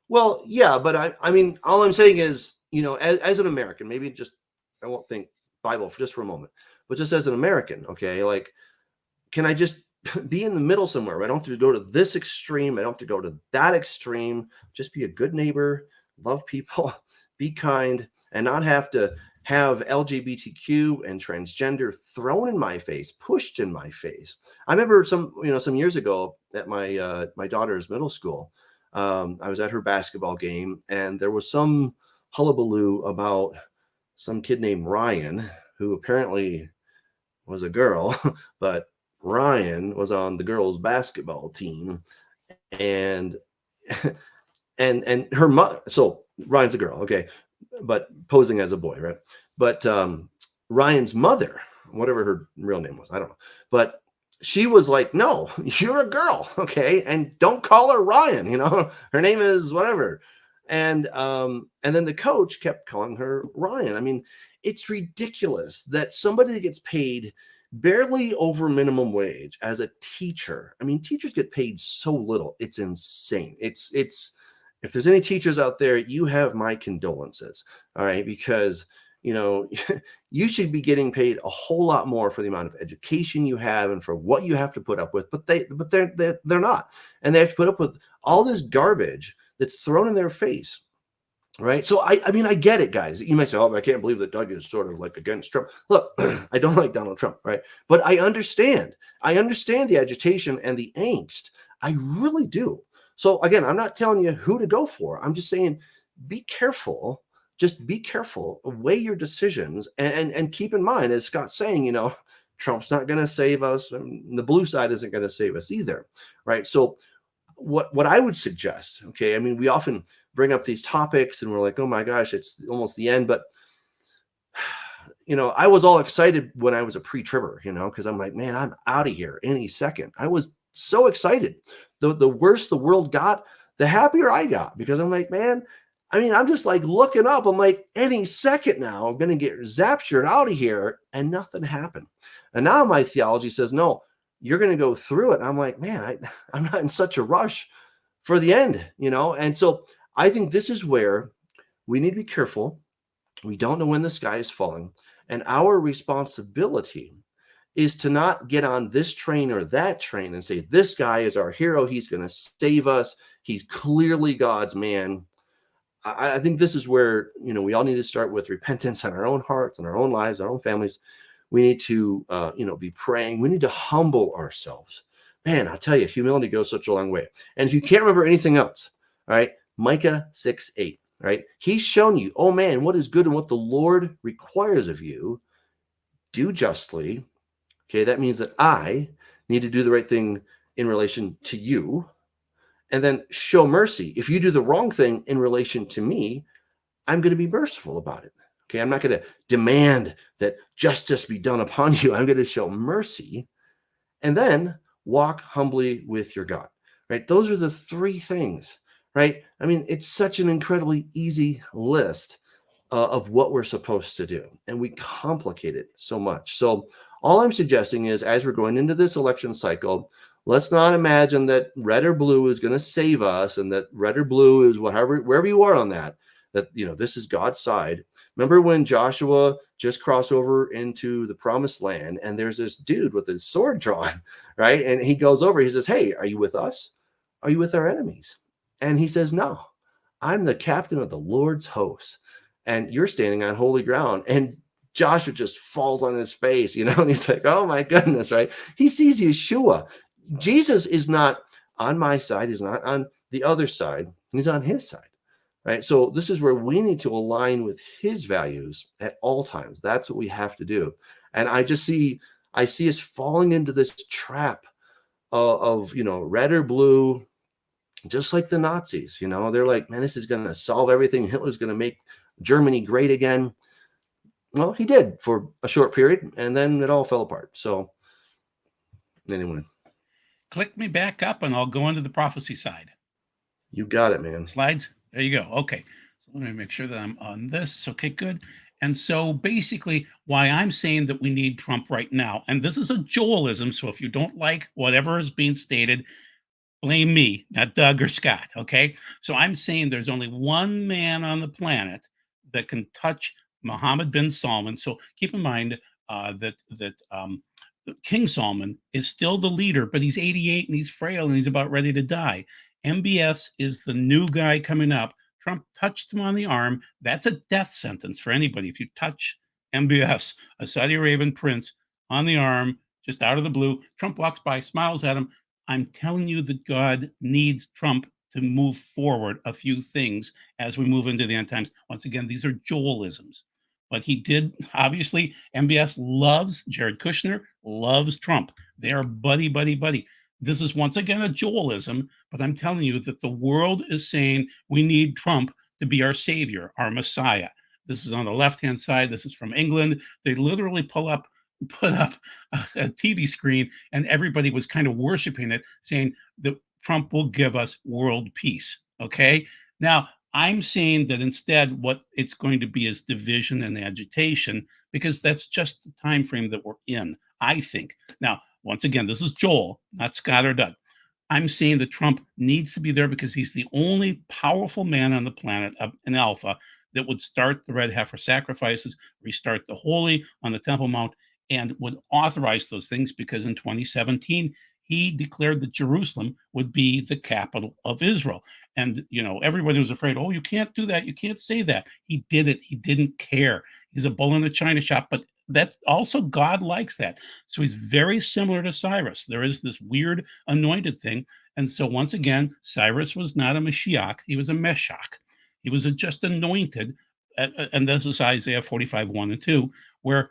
Well, yeah, but I mean, all I'm saying is, as an American, maybe I won't think Bible just for a moment, but just as an American, okay, like, can I just be in the middle somewhere? I don't have to go to this extreme. I don't have to go to that extreme. Just be a good neighbor, love people, be kind, and not have to have LGBTQ and transgender thrown in my face, pushed in my face. I remember some years ago at my daughter's middle school, I was at her basketball game, and there was some hullabaloo about some kid named Ryan, who apparently was a girl, but Ryan was on the girls' basketball team, and her mother. So Ryan's a girl, okay, but posing as a boy, right? But Ryan's mother, whatever her real name was, I don't know, but she was like, "No, you're a girl, okay, and don't call her Ryan. Her name is whatever." And then the coach kept calling her Ryan. I mean, it's ridiculous that somebody that gets paid barely over minimum wage as a teacher. I mean, teachers get paid so little. It's insane. It's if there's any teachers out there, you have my condolences. All right, because you should be getting paid a whole lot more for the amount of education you have and for what you have to put up with. But they're not, and they have to put up with all this garbage that's thrown in their face. Right. So, I mean, I get it, guys. You might say, "Oh, I can't believe that Doug is sort of like against Trump." Look, I don't like Donald Trump. Right. But I understand the agitation and the angst. I really do. So, again, I'm not telling you who to go for. I'm just saying, be careful. Just be careful. Weigh your decisions and keep in mind, as Scott's saying, Trump's not going to save us. And the blue side isn't going to save us either. Right. So what I would suggest, okay, I mean, we often bring up these topics and we're like, oh my gosh, it's almost the end. But, I was all excited when I was a pre-tribber, because I'm like, man, I'm out of here any second. I was so excited. The worse the world got, the happier I got, because I'm like, man, I mean, I'm just like looking up. I'm like, any second now, I'm going to get zaptured out of here, and nothing happened. And now my theology says, no, you're going to go through it. And I'm like, man, I'm not in such a rush for the end, And so I think this is where we need to be careful. We don't know when the sky is falling. And our responsibility is to not get on this train or that train and say, this guy is our hero. He's going to save us. He's clearly God's man. I think this is where, we all need to start with repentance in our own hearts and our own lives, our own families. We need to, be praying. We need to humble ourselves. Man, I'll tell you, humility goes such a long way. And if you can't remember anything else, all right, Micah 6:8. right? He's shown you, oh man, what is good and what the Lord requires of you. Do justly. Okay, that means that I need to do the right thing in relation to you. And then show mercy. If you do the wrong thing in relation to me, I'm going to be merciful about it. Okay, I'm not going to demand that justice be done upon you. I'm going to show mercy and then walk humbly with your God, right? Those are the three things, right? I mean, it's such an incredibly easy list of what we're supposed to do, and we complicate it so much. So all I'm suggesting is, as we're going into this election cycle, let's not imagine that red or blue is going to save us, and that red or blue is whatever, wherever you are on that, this is God's side. Remember when Joshua just crossed over into the promised land, and there's this dude with his sword drawn, right? And he goes over, he says, hey, are you with us? Are you with our enemies? And he says, no, I'm the captain of the Lord's hosts, and you're standing on holy ground. And Joshua just falls on his face, and he's like, oh my goodness, right? He sees Yeshua. Jesus is not on my side. He's not on the other side. He's on his side, right? So this is where we need to align with his values at all times. That's what we have to do. And I see us falling into this trap of red or blue, just like the Nazis. They're like, man, this is going to solve everything. Hitler's going to make Germany great again. Well, he did for a short period, and then it all fell apart. So anyway, Click me back up and I'll go into the prophecy side. You got it, man. Slides. There you go. Okay. So let me make sure that I'm on this. Okay, good. And so basically why I'm saying that we need Trump right now, and this is a Joelism. So if you don't like whatever is being stated, blame me, not Doug or Scott. Okay. So I'm saying there's only one man on the planet that can touch Mohammed bin Salman. So keep in mind that King Salman is still the leader, but he's 88 and he's frail and he's about ready to die. MBS is the new guy coming up. Trump touched him on the arm. That's a death sentence for anybody. If you touch MBS, a Saudi Arabian prince, on the arm, just out of the blue, Trump walks by, smiles at him. I'm telling you that God needs Trump to move forward a few things as we move into the end times. Once again, these are Joelisms. But he did, obviously, MBS loves, Jared Kushner loves Trump. They are buddy, buddy, buddy. This is once again a Joelism, but I'm telling you that the world is saying we need Trump to be our savior, our Messiah. This is on the left-hand side. This is from England. They literally put up a TV screen, and everybody was kind of worshiping it, saying that Trump will give us world peace. Okay? Now, I'm saying that instead what it's going to be is division and agitation, because that's just the time frame that we're in, I think. Now, once again, this is Joel, not Scott or Doug. I'm saying that Trump needs to be there because he's the only powerful man on the planet, an alpha, that would start the red heifer sacrifices, restart the holy on the Temple Mount, and would authorize those things, because in 2017, he declared that Jerusalem would be the capital of Israel. And, everybody was afraid, oh, you can't do that. You can't say that. He did it. He didn't care. He's a bull in a china shop, but that's also, God likes that. So he's very similar to Cyrus. There is this weird anointed thing. And so once again, Cyrus was not a Mashiach. He was a Meshach. He was just anointed. And this is Isaiah 45, 1 and 2, where,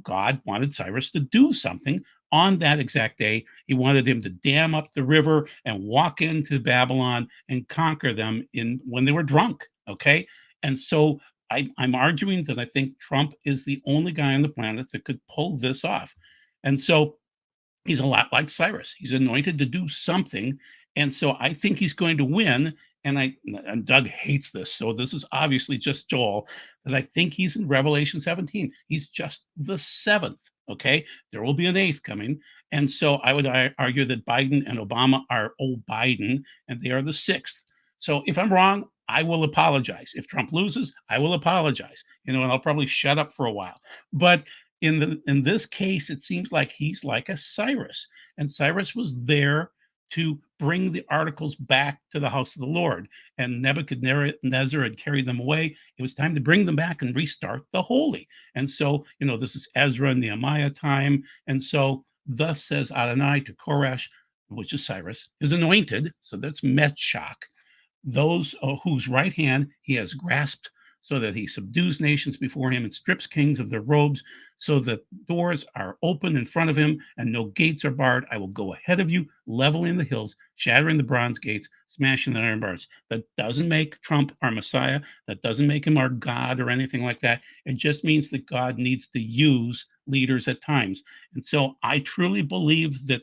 God wanted Cyrus to do something on that exact day. He wanted him to dam up the river and walk into Babylon and conquer them when they were drunk. Okay. And so I'm arguing that I think Trump is the only guy on the planet that could pull this off. And so he's a lot like Cyrus. He's anointed to do something. And so I think he's going to win. And Doug hates this. So this is obviously just Joel, that I think he's in Revelation 17. He's just the seventh. Okay. There will be an eighth coming. And so I would argue that Biden and Obama are Biden, and they are the sixth. So if I'm wrong, I will apologize. If Trump loses, I will apologize, and I'll probably shut up for a while. But in this case, it seems like he's like a Cyrus, and Cyrus was there to bring the articles back to the house of the Lord, and Nebuchadnezzar had carried them away. It was time to bring them back and restart the holy. And so, this is Ezra and Nehemiah time. And so, thus says Adonai to Koresh, which is Cyrus, is anointed. So that's Meshach. those whose right hand he has grasped, so that he subdues nations before him and strips kings of their robes, so that doors are open in front of him and no gates are barred. I will go ahead of you, leveling the hills, shattering the bronze gates, smashing the iron bars. That doesn't make Trump our Messiah. That doesn't make him our God or anything like that. It just means that God needs to use leaders at times. And so I truly believe that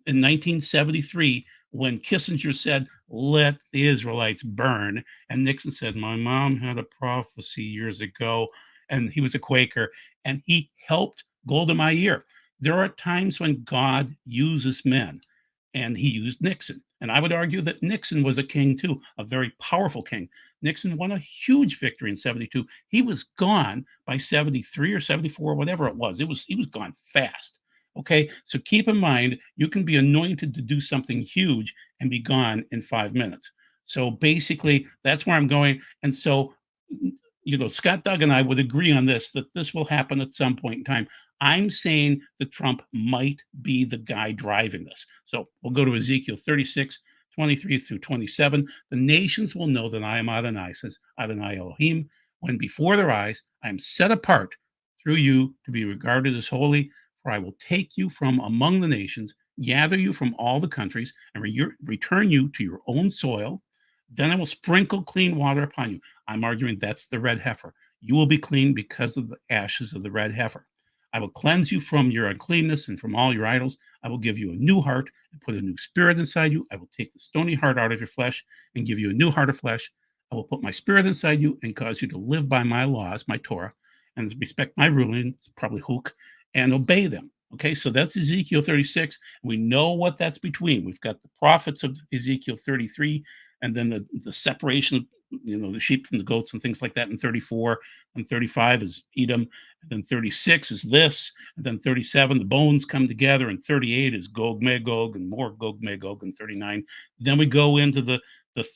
in 1973, when Kissinger said, "Let the Israelites burn," and Nixon said, "My mom had a prophecy years ago," and he was a Quaker, and he helped Golda Meir. There are times when God uses men, and he used Nixon. And I would argue that Nixon was a king too, a very powerful king. Nixon won a huge victory in 72. He was gone by 73 or 74, whatever it was. He was gone fast. Okay, so keep in mind, you can be anointed to do something huge and be gone in 5 minutes. So basically, that's where I'm going. And so, Scott Doug and I would agree on this, that this will happen at some point in time. I'm saying that Trump might be the guy driving this. So we'll go to Ezekiel 36, 23 through 27. The nations will know that I am Adonai, says Adonai Elohim, when before their eyes I am set apart through you to be regarded as holy. For I will take you from among the nations, gather you from all the countries, and return you to your own soil. Then I will sprinkle clean water upon you. I'm arguing that's the red heifer. You will be clean because of the ashes of the red heifer. I will cleanse you from your uncleanness and from all your idols. I will give you a new heart and put a new spirit inside you. I will take the stony heart out of your flesh and give you a new heart of flesh. I will put my spirit inside you and cause you to live by my laws, my Torah, and respect my rulings, probably hook, and obey them. Okay, so that's Ezekiel 36. We know what that's between. We've got the prophets of Ezekiel 33, and then the separation, the sheep from the goats and things like that in 34. And 35 is Edom. And then 36 is this. And then 37, the bones come together. And 38 is Gog Magog and more Gog Magog. And 39. Then we go into the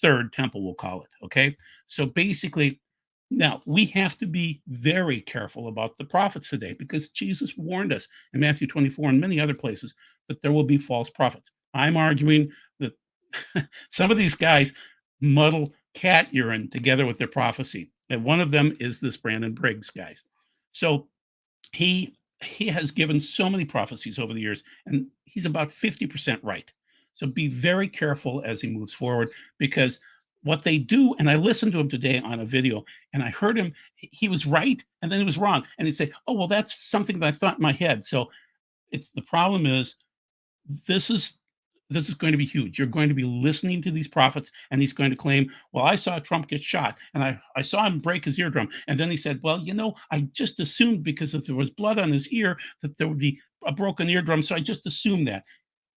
third temple, we'll call it. Okay, so basically, now, we have to be very careful about the prophets today, because Jesus warned us in Matthew 24 and many other places that there will be false prophets. I'm arguing that some of these guys muddle cat urine together with their prophecy. And one of them is this Brandon Briggs guys. So he has given so many prophecies over the years, and he's about 50% right. So be very careful as he moves forward, because what they do, and I listened to him today on a video, and I heard him, he was right, and then he was wrong. And he'd say, "Oh, well, that's something that I thought in my head." So the problem is, this is going to be huge. You're going to be listening to these prophets, and he's going to claim, "Well, I saw Trump get shot, and I saw him break his eardrum." And then he said, "Well, I just assumed, because if there was blood on his ear, that there would be a broken eardrum. So I just assumed that."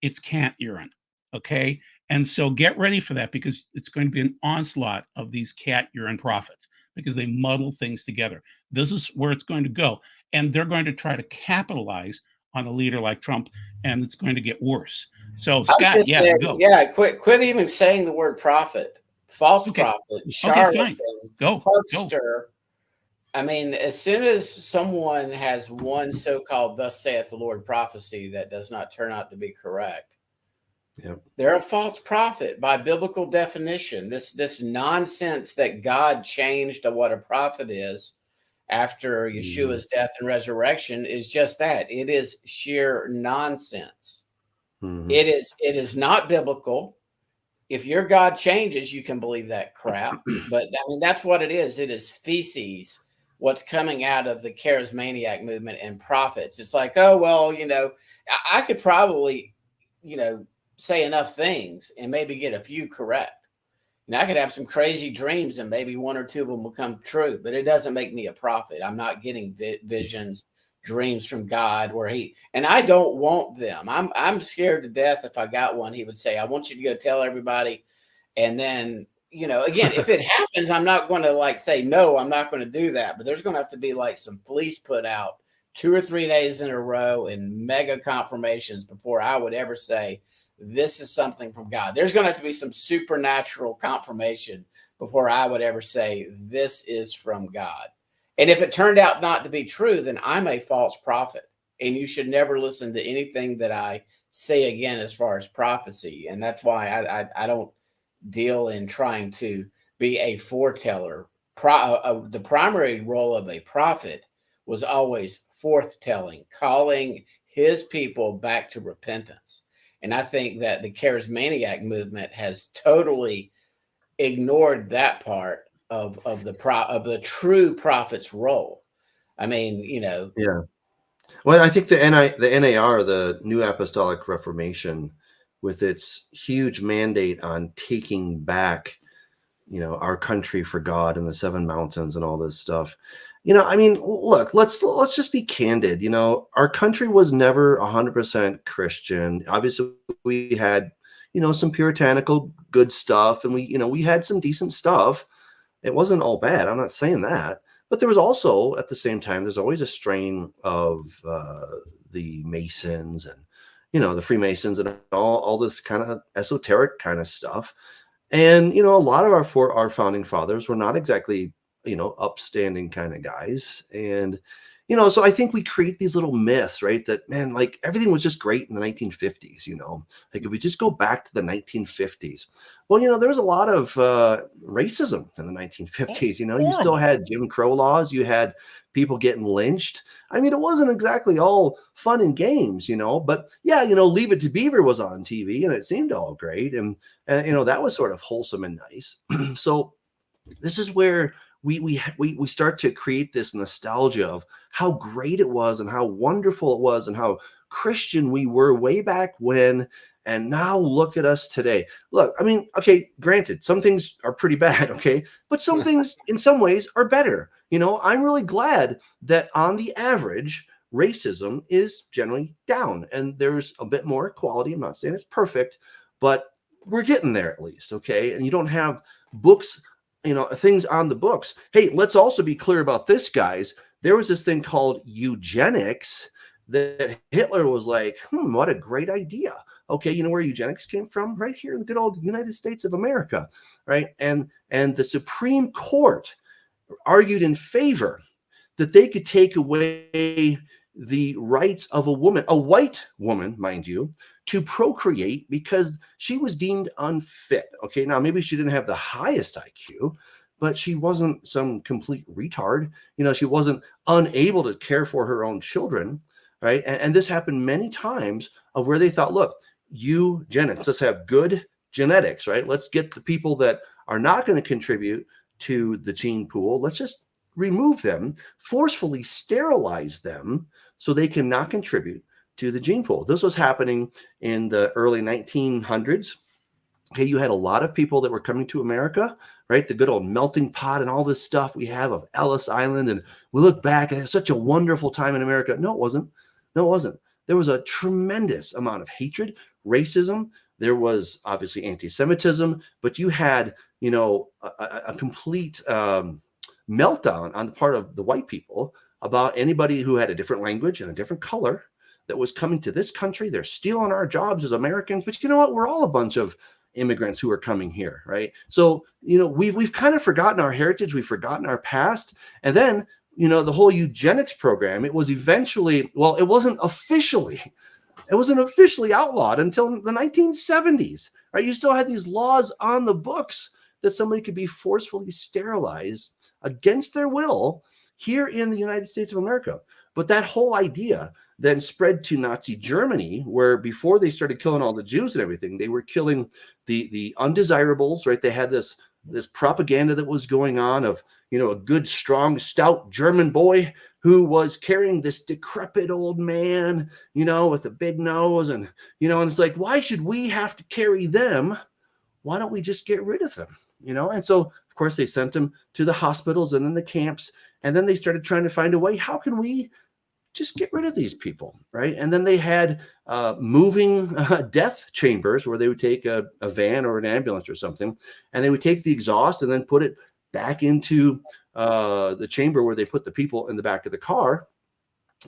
It's cat urine. Okay. And so get ready for that, because it's going to be an onslaught of these cat urine prophets, because they muddle things together. This is where it's going to go. And they're going to try to capitalize on a leader like Trump, and it's going to get worse. So, Scott, go. Yeah, quit even saying the word prophet, false prophet, charlatan, huckster. I mean, as soon as someone has one so-called "thus saith the Lord" prophecy that does not turn out to be correct, they're a false prophet by biblical definition. This nonsense that God changed to what a prophet is after Yeshua's death and resurrection is just that. It is sheer nonsense. It is not biblical. If your God changes, you can believe that crap. But I mean, that's what it is. It is feces, what's coming out of the charismaniac movement and prophets. It's like, oh, well, I could probably, say enough things and maybe get a few correct. And I could have some crazy dreams and maybe one or two of them will come true, but it doesn't make me a prophet. I'm not getting visions, dreams from God and I don't want them. I'm scared to death. If I got one, he would say, "I want you to go tell everybody." And then, again, if it happens, I'm not going to say, "No, I'm not going to do that." But there's going to have to be some fleece put out 2 or 3 days in a row and mega confirmations before I would ever say, this is something from God. There's going to have to be some supernatural confirmation before I would ever say, this is from God. And if it turned out not to be true, then I'm a false prophet. And you should never listen to anything that I say again as far as prophecy. And that's why I don't deal in trying to be a foreteller. The primary role of a prophet was always forthtelling, calling his people back to repentance. And I think that the charismatic movement has totally ignored that part of the true prophet's role. I mean, Yeah. Well, I think the NAR, the New Apostolic Reformation, with its huge mandate on taking back, our country for God and the seven mountains and all this stuff. I mean, look, let's just be candid. Our country was never 100% Christian. Obviously, we had, some puritanical good stuff, and we had some decent stuff. It wasn't all bad. I'm not saying that. But there was also, at the same time, there's always a strain of the Masons and, the Freemasons and all this kind of esoteric kind of stuff. And, a lot of our founding fathers were not exactly, upstanding kind of guys. And, so I think we create these little myths, right? That, man, like everything was just great in the 1950s, like if we just go back to the 1950s, well, there was a lot of racism in the 1950s. You still had Jim Crow laws. You had people getting lynched. I mean, it wasn't exactly all fun and games, but yeah, Leave It to Beaver was on TV and it seemed all great. And that was sort of wholesome and nice. So this is where we start to create this nostalgia of how great it was and how wonderful it was and how Christian we were way back when. And now look at us today. Look, I mean, okay, granted, some things are pretty bad, okay, but some things in some ways are better. I'm really glad that on the average, racism is generally down and there's a bit more equality. I'm not saying it's perfect, but we're getting there at least, okay? And you don't have books, things on the books. Hey, let's also be clear about this, guys. There was this thing called eugenics that Hitler was like, what a great idea. Okay, you know where eugenics came from? Right here in the good old United States of America, right? And the Supreme Court argued in favor that they could take away the rights of a woman, a white woman, mind you, to procreate because she was deemed unfit. Okay, now maybe she didn't have the highest IQ, but she wasn't some complete retard. She wasn't unable to care for her own children, right? And this happened many times of where they thought, look, eugenics, let's have good genetics, right? Let's get the people that are not going to contribute to the gene pool. Let's just remove them, forcefully sterilize them so they cannot contribute to the gene pool. This was happening in the early 1900s. Okay, you had a lot of people that were coming to America, right? The good old melting pot and all this stuff we have of Ellis Island. And we look back and it's such a wonderful time in America. No, it wasn't. No, it wasn't. There was a tremendous amount of hatred, racism. There was obviously anti-Semitism, but you had, a complete meltdown on the part of the white people about anybody who had a different language and a different color that was coming to this country. They're stealing our jobs as Americans, but you know what? We're all a bunch of immigrants who are coming here, right? So, we've kind of forgotten our heritage. We've forgotten our past. And then, the whole eugenics program, it was eventually, well, it wasn't officially outlawed until the 1970s, right? You still had these laws on the books that somebody could be forcefully sterilized against their will here in the United States of America. But that whole idea then spread to Nazi Germany, where before they started killing all the Jews and everything, they were killing the undesirables, right? They had this propaganda that was going on of, a good, strong, stout German boy who was carrying this decrepit old man, with a big nose. And, and it's like, why should we have to carry them? Why don't we just get rid of them? And so, of course, they sent them to the hospitals and then the camps. And then they started trying to find a way. How can we just get rid of these people, right? And then they had moving death chambers where they would take a van or an ambulance or something, and they would take the exhaust and then put it back into the chamber where they put the people in the back of the car,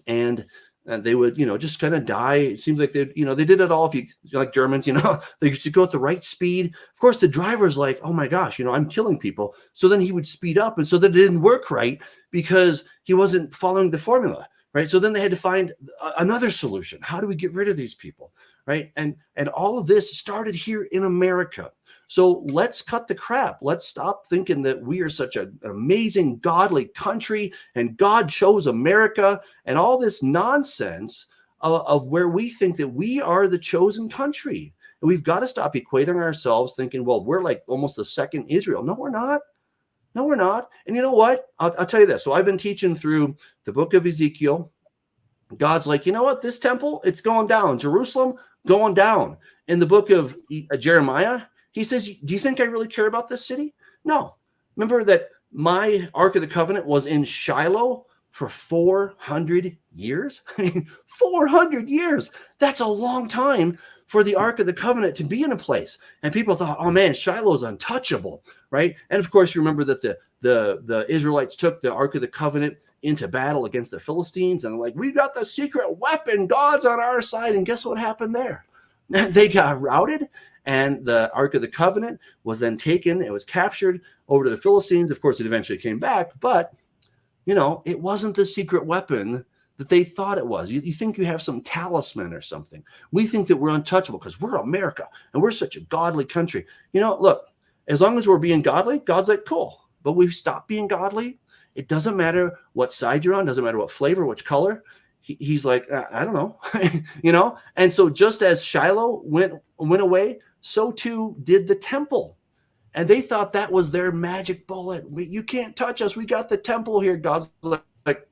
and they would, just kind of die. It seems like they did it all. If you like Germans, they used to go at the right speed. Of course, the driver's like, oh my gosh, I'm killing people. So then he would speed up, and so that it didn't work right because he wasn't following the formula. Right. So then they had to find another solution. How do we get rid of these people? Right. And all of this started here in America. So let's cut the crap. Let's stop thinking that we are such an amazing, godly country and God chose America and all this nonsense of where we think that we are the chosen country. And we've got to stop equating ourselves thinking, well, we're like almost the second Israel. No, we're not. No, we're not. And you know what? I'll tell you this. So I've been teaching through the book of Ezekiel. God's like, you know what? This temple, it's going down. Jerusalem, going down. In the book of Jeremiah, he says, do you think I really care about this city? No. Remember that my Ark of the Covenant was in Shiloh for 400 years? I mean, 400 years. That's a long time for the Ark of the Covenant to be in a place. And people thought, oh man, Shiloh's untouchable, right? And of course, you remember that the Israelites took the Ark of the Covenant into battle against the Philistines, and like, we got the secret weapon, God's on our side. And guess what happened there? They got routed, and the Ark of the Covenant was then taken. It was captured over to the Philistines. Of course, it eventually came back, but you know, it wasn't the secret weapon that they thought it was. You think you have some talisman or something. We think that we're untouchable because we're America and we're such a godly country. You know, look, as long as we're being godly, God's like, cool. But we stop being godly. It doesn't matter what side you're on, doesn't matter what flavor, which color. He's like, I don't know, you know? And so just as Shiloh went away, so too did the temple. And they thought that was their magic bullet. You can't touch us. We got the temple here. God's like,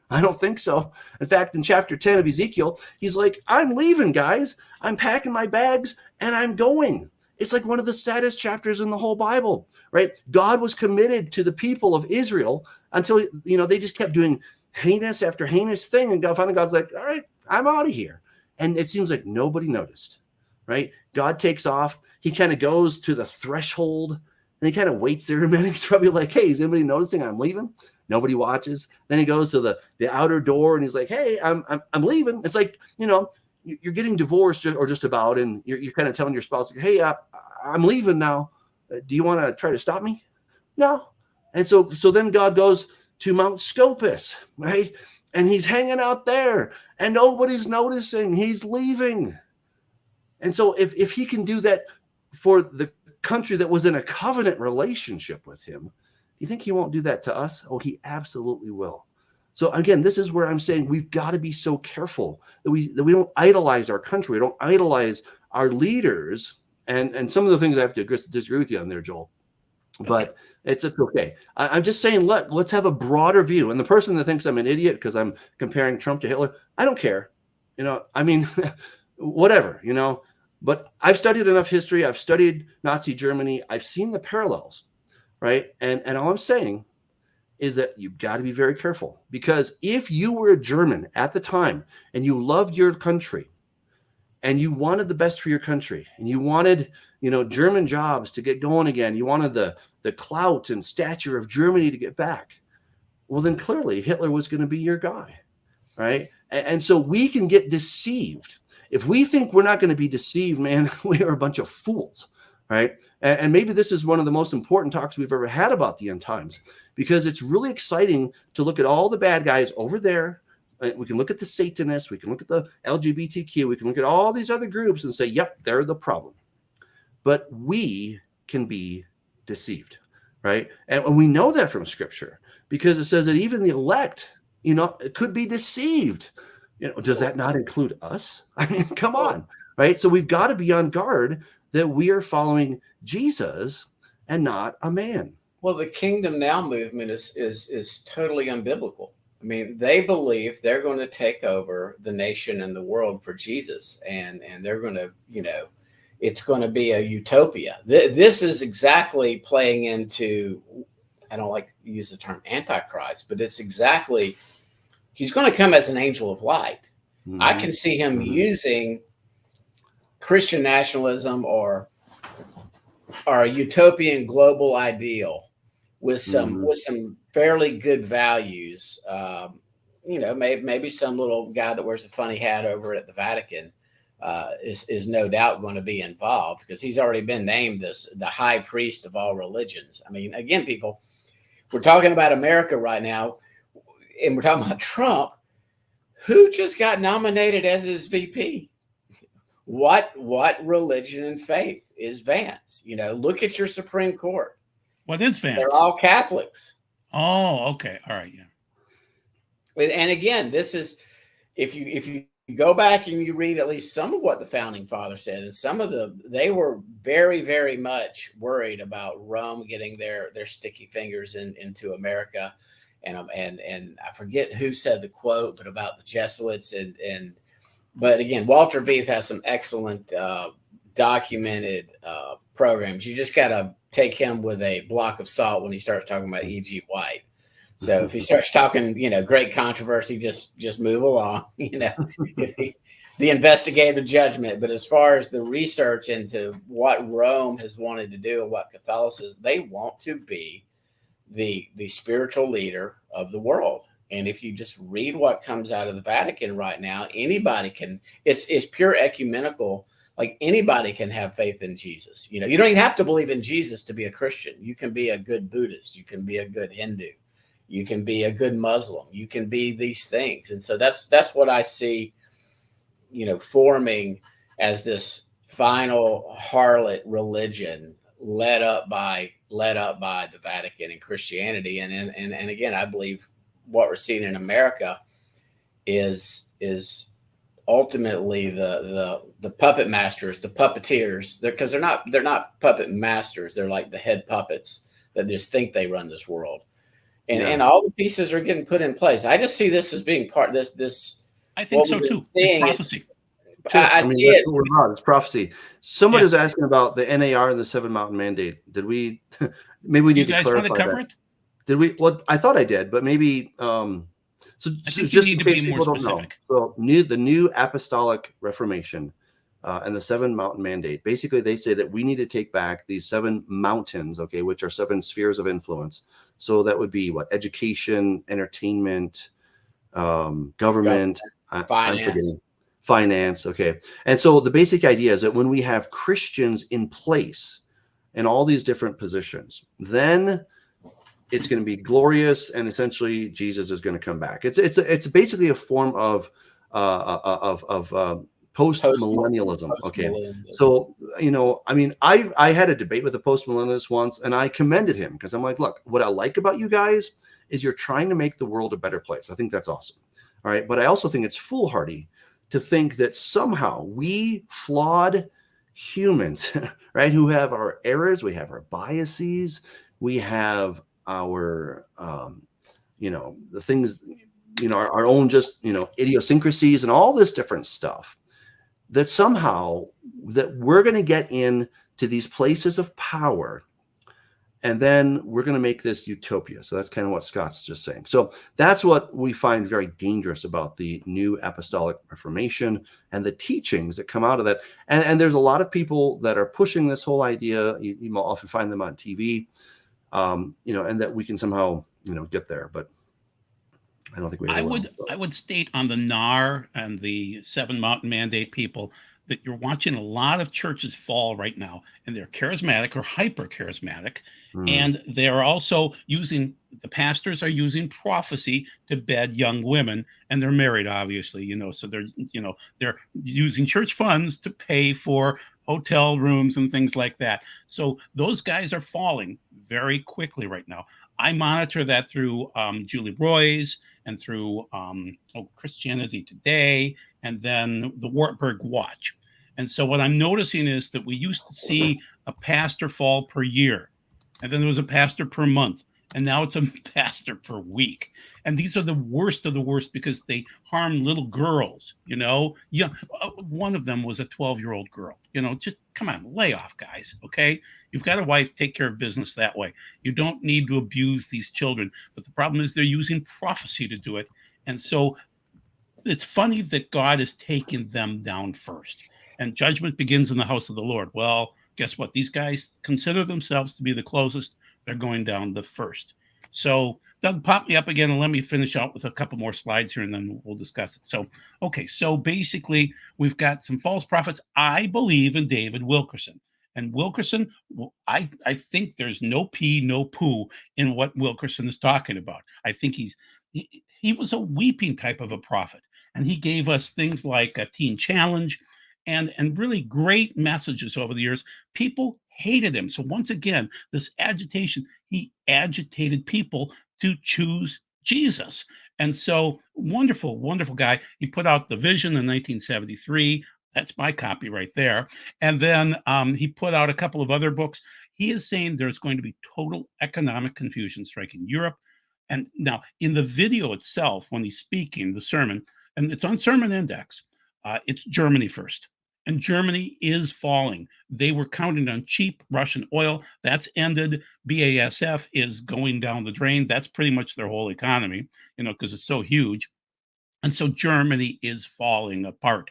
I don't think so. In fact, in chapter 10 of Ezekiel, he's like, I'm leaving, guys. I'm packing my bags and I'm going. It's like one of the saddest chapters in the whole Bible, right? God was committed to the people of Israel until, you know, they just kept doing heinous after heinous thing. And finally God's like, all right, I'm out of here. And it seems like nobody noticed, right? God takes off. He kind of goes to the threshold and he kind of waits there a minute. He's probably like, hey, is anybody noticing I'm leaving? Nobody watches. Then he goes to the outer door and he's like, hey, I'm leaving. It's like, you know, you're getting divorced or just about, and you're kind of telling your spouse, hey, I'm leaving now. Do you want to try to stop me? No. And so then God goes to Mount Scopus, right? And he's hanging out there and nobody's noticing. He's leaving. And so if he can do that for the country that was in a covenant relationship with him, do you think he won't do that to us? Oh, he absolutely will. So again, this is where I'm saying we've got to be so careful that we don't idolize our country. We don't idolize our leaders. And some of the things I have to disagree with you on there, Joel. But it's okay. I'm just saying, let's have a broader view. And the person that thinks I'm an idiot because I'm comparing Trump to Hitler, I don't care. You know, I mean, whatever, you know. But I've studied enough history. I've studied Nazi Germany. I've seen the parallels, right? And all I'm saying is that you've got to be very careful, because if you were a German at the time and you loved your country and you wanted the best for your country and you wanted, you know, German jobs to get going again, you wanted the clout and stature of Germany to get back, well, then clearly Hitler was going to be your guy, right? And so we can get deceived. If we think we're not going to be deceived, man, we are a bunch of fools, right? And maybe this is one of the most important talks we've ever had about the end times, because it's really exciting to look at all the bad guys over there. We can look at the Satanists, we can look at the LGBTQ, we can look at all these other groups and say, yep, they're the problem. But we can be deceived, right? And we know that from Scripture, because it says that even the elect, you know, could be deceived. You know, does that not include us? I mean, come on, right? So we've got to be on guard that we are following Jesus and not a man. Well, the Kingdom Now movement is totally unbiblical. I mean, they believe they're going to take over the nation and the world for Jesus, and they're going to, you know, it's going to be a utopia. This is exactly playing into, I don't like to use the term Antichrist, but it's exactly, he's going to come as an angel of light. Mm-hmm. I can see him using Christian nationalism or a utopian global ideal with some fairly good values. You know, maybe some little guy that wears a funny hat over at the Vatican is no doubt going to be involved, because he's already been named the high priest of all religions. I mean, again, people, we're talking about America right now, and we're talking about Trump, who just got nominated as his VP. what religion and faith is Vance? You know, look at your Supreme Court. What is They're Vance? all Catholics. Oh, okay. All right. Yeah. And again, this is if you go back and you read at least some of what the founding fathers said, and some of they were very, very much worried about Rome getting their sticky fingers into America. And I forget who said the quote, but about the Jesuits but again, Walter Beath has some excellent documented programs. You just got to take him with a block of salt when he starts talking about E.G. White. So if he starts talking, you know, great controversy, just move along, you know, the investigative judgment. But as far as the research into what Rome has wanted to do and what Catholicism, they want to be the spiritual leader of the world. And if you just read what comes out of the Vatican right now, anybody can, it's pure ecumenical. Like anybody can have faith in Jesus. You know, you don't even have to believe in Jesus to be a Christian. You can be a good Buddhist. You can be a good Hindu. You can be a good Muslim. You can be these things. And so that's what I see, you know, forming as this final harlot religion led up by the Vatican and Christianity. And again, I believe what we're seeing in America is ultimately the puppet masters, the puppeteers, because they're not puppet masters. They're like the head puppets that just think they run this world. And all the pieces are getting put in place. I just see this as being part of this. I think so too. It's prophecy. Sure. I mean, see it. It's prophecy. Somebody was asking about the NAR and the Seven Mountain Mandate. Did we? Maybe we need to clarify. You guys want to cover it? Did we? Well, I thought I did, but maybe. So just need to be more specific. So the new Apostolic Reformation and the Seven Mountain Mandate. Basically, they say that we need to take back these 7 mountains, okay, which are 7 spheres of influence. So that would be what? Education, entertainment, government, finance. Okay. And so the basic idea is that when we have Christians in place in all these different positions, then it's going to be glorious, and essentially Jesus is going to come back. It's basically a form of post-millennialism. Okay. So, you know, I mean, I had a debate with a post-millennialist once, and I commended him because I'm like, look, what I like about you guys is you're trying to make the world a better place. I think that's awesome. All right. But I also think it's foolhardy to think that somehow we flawed humans, right, who have our errors, we have our biases, we have our, you know, the things, you know, our own just, you know, idiosyncrasies and all this different stuff, that somehow that we're going to get into these places of power, and then we're going to make this utopia. So that's kind of what Scott's just saying. So that's what we find very dangerous about the new Apostolic Reformation and the teachings that come out of that. And there's a lot of people that are pushing this whole idea. You often find them on TV, you know, and that we can somehow, you know, get there. But I don't think we. I would state on the NAR and the Seven Mountain Mandate people that you're watching a lot of churches fall right now, and they're charismatic or hyper charismatic, and they're also the pastors are using prophecy to bed young women, and they're married, obviously, you know, so they're using church funds to pay for hotel rooms and things like that. So those guys are falling very quickly right now. I monitor that through Julie Roy's and through Christianity Today, and then the Wartburg Watch. And so what I'm noticing is that we used to see a pastor fall per year, and then there was a pastor per month, and now it's a pastor per week. And these are the worst of the worst because they harm little girls, you know. Yeah, one of them was a 12-year-old girl. You know, just come on, lay off, guys, okay? You've got a wife, take care of business that way. You don't need to abuse these children. But the problem is they're using prophecy to do it. And so it's funny that God is taking them down first. And judgment begins in the house of the Lord. Well, guess what? These guys consider themselves to be the closest. They're going down the first. So Doug, pop me up again and let me finish out with a couple more slides here, and then we'll discuss it. So, okay, so basically we've got some false prophets. I believe in David Wilkerson. And Wilkerson, I think there's no pee, no poo in what Wilkerson is talking about. I think he was a weeping type of a prophet. And he gave us things like a teen challenge and really great messages over the years. People hated him. So once again, this agitation, he agitated people to choose Jesus. And so wonderful, wonderful guy. He put out The Vision in 1973. That's my copy right there. And then he put out a couple of other books. He is saying there's going to be total economic confusion striking Europe. And now in the video itself, when he's speaking, the sermon, and it's on Sermon Index, it's Germany first. And Germany is falling. They were counting on cheap Russian oil. That's ended. BASF is going down the drain. That's pretty much their whole economy, because it's so huge. And so Germany is falling apart.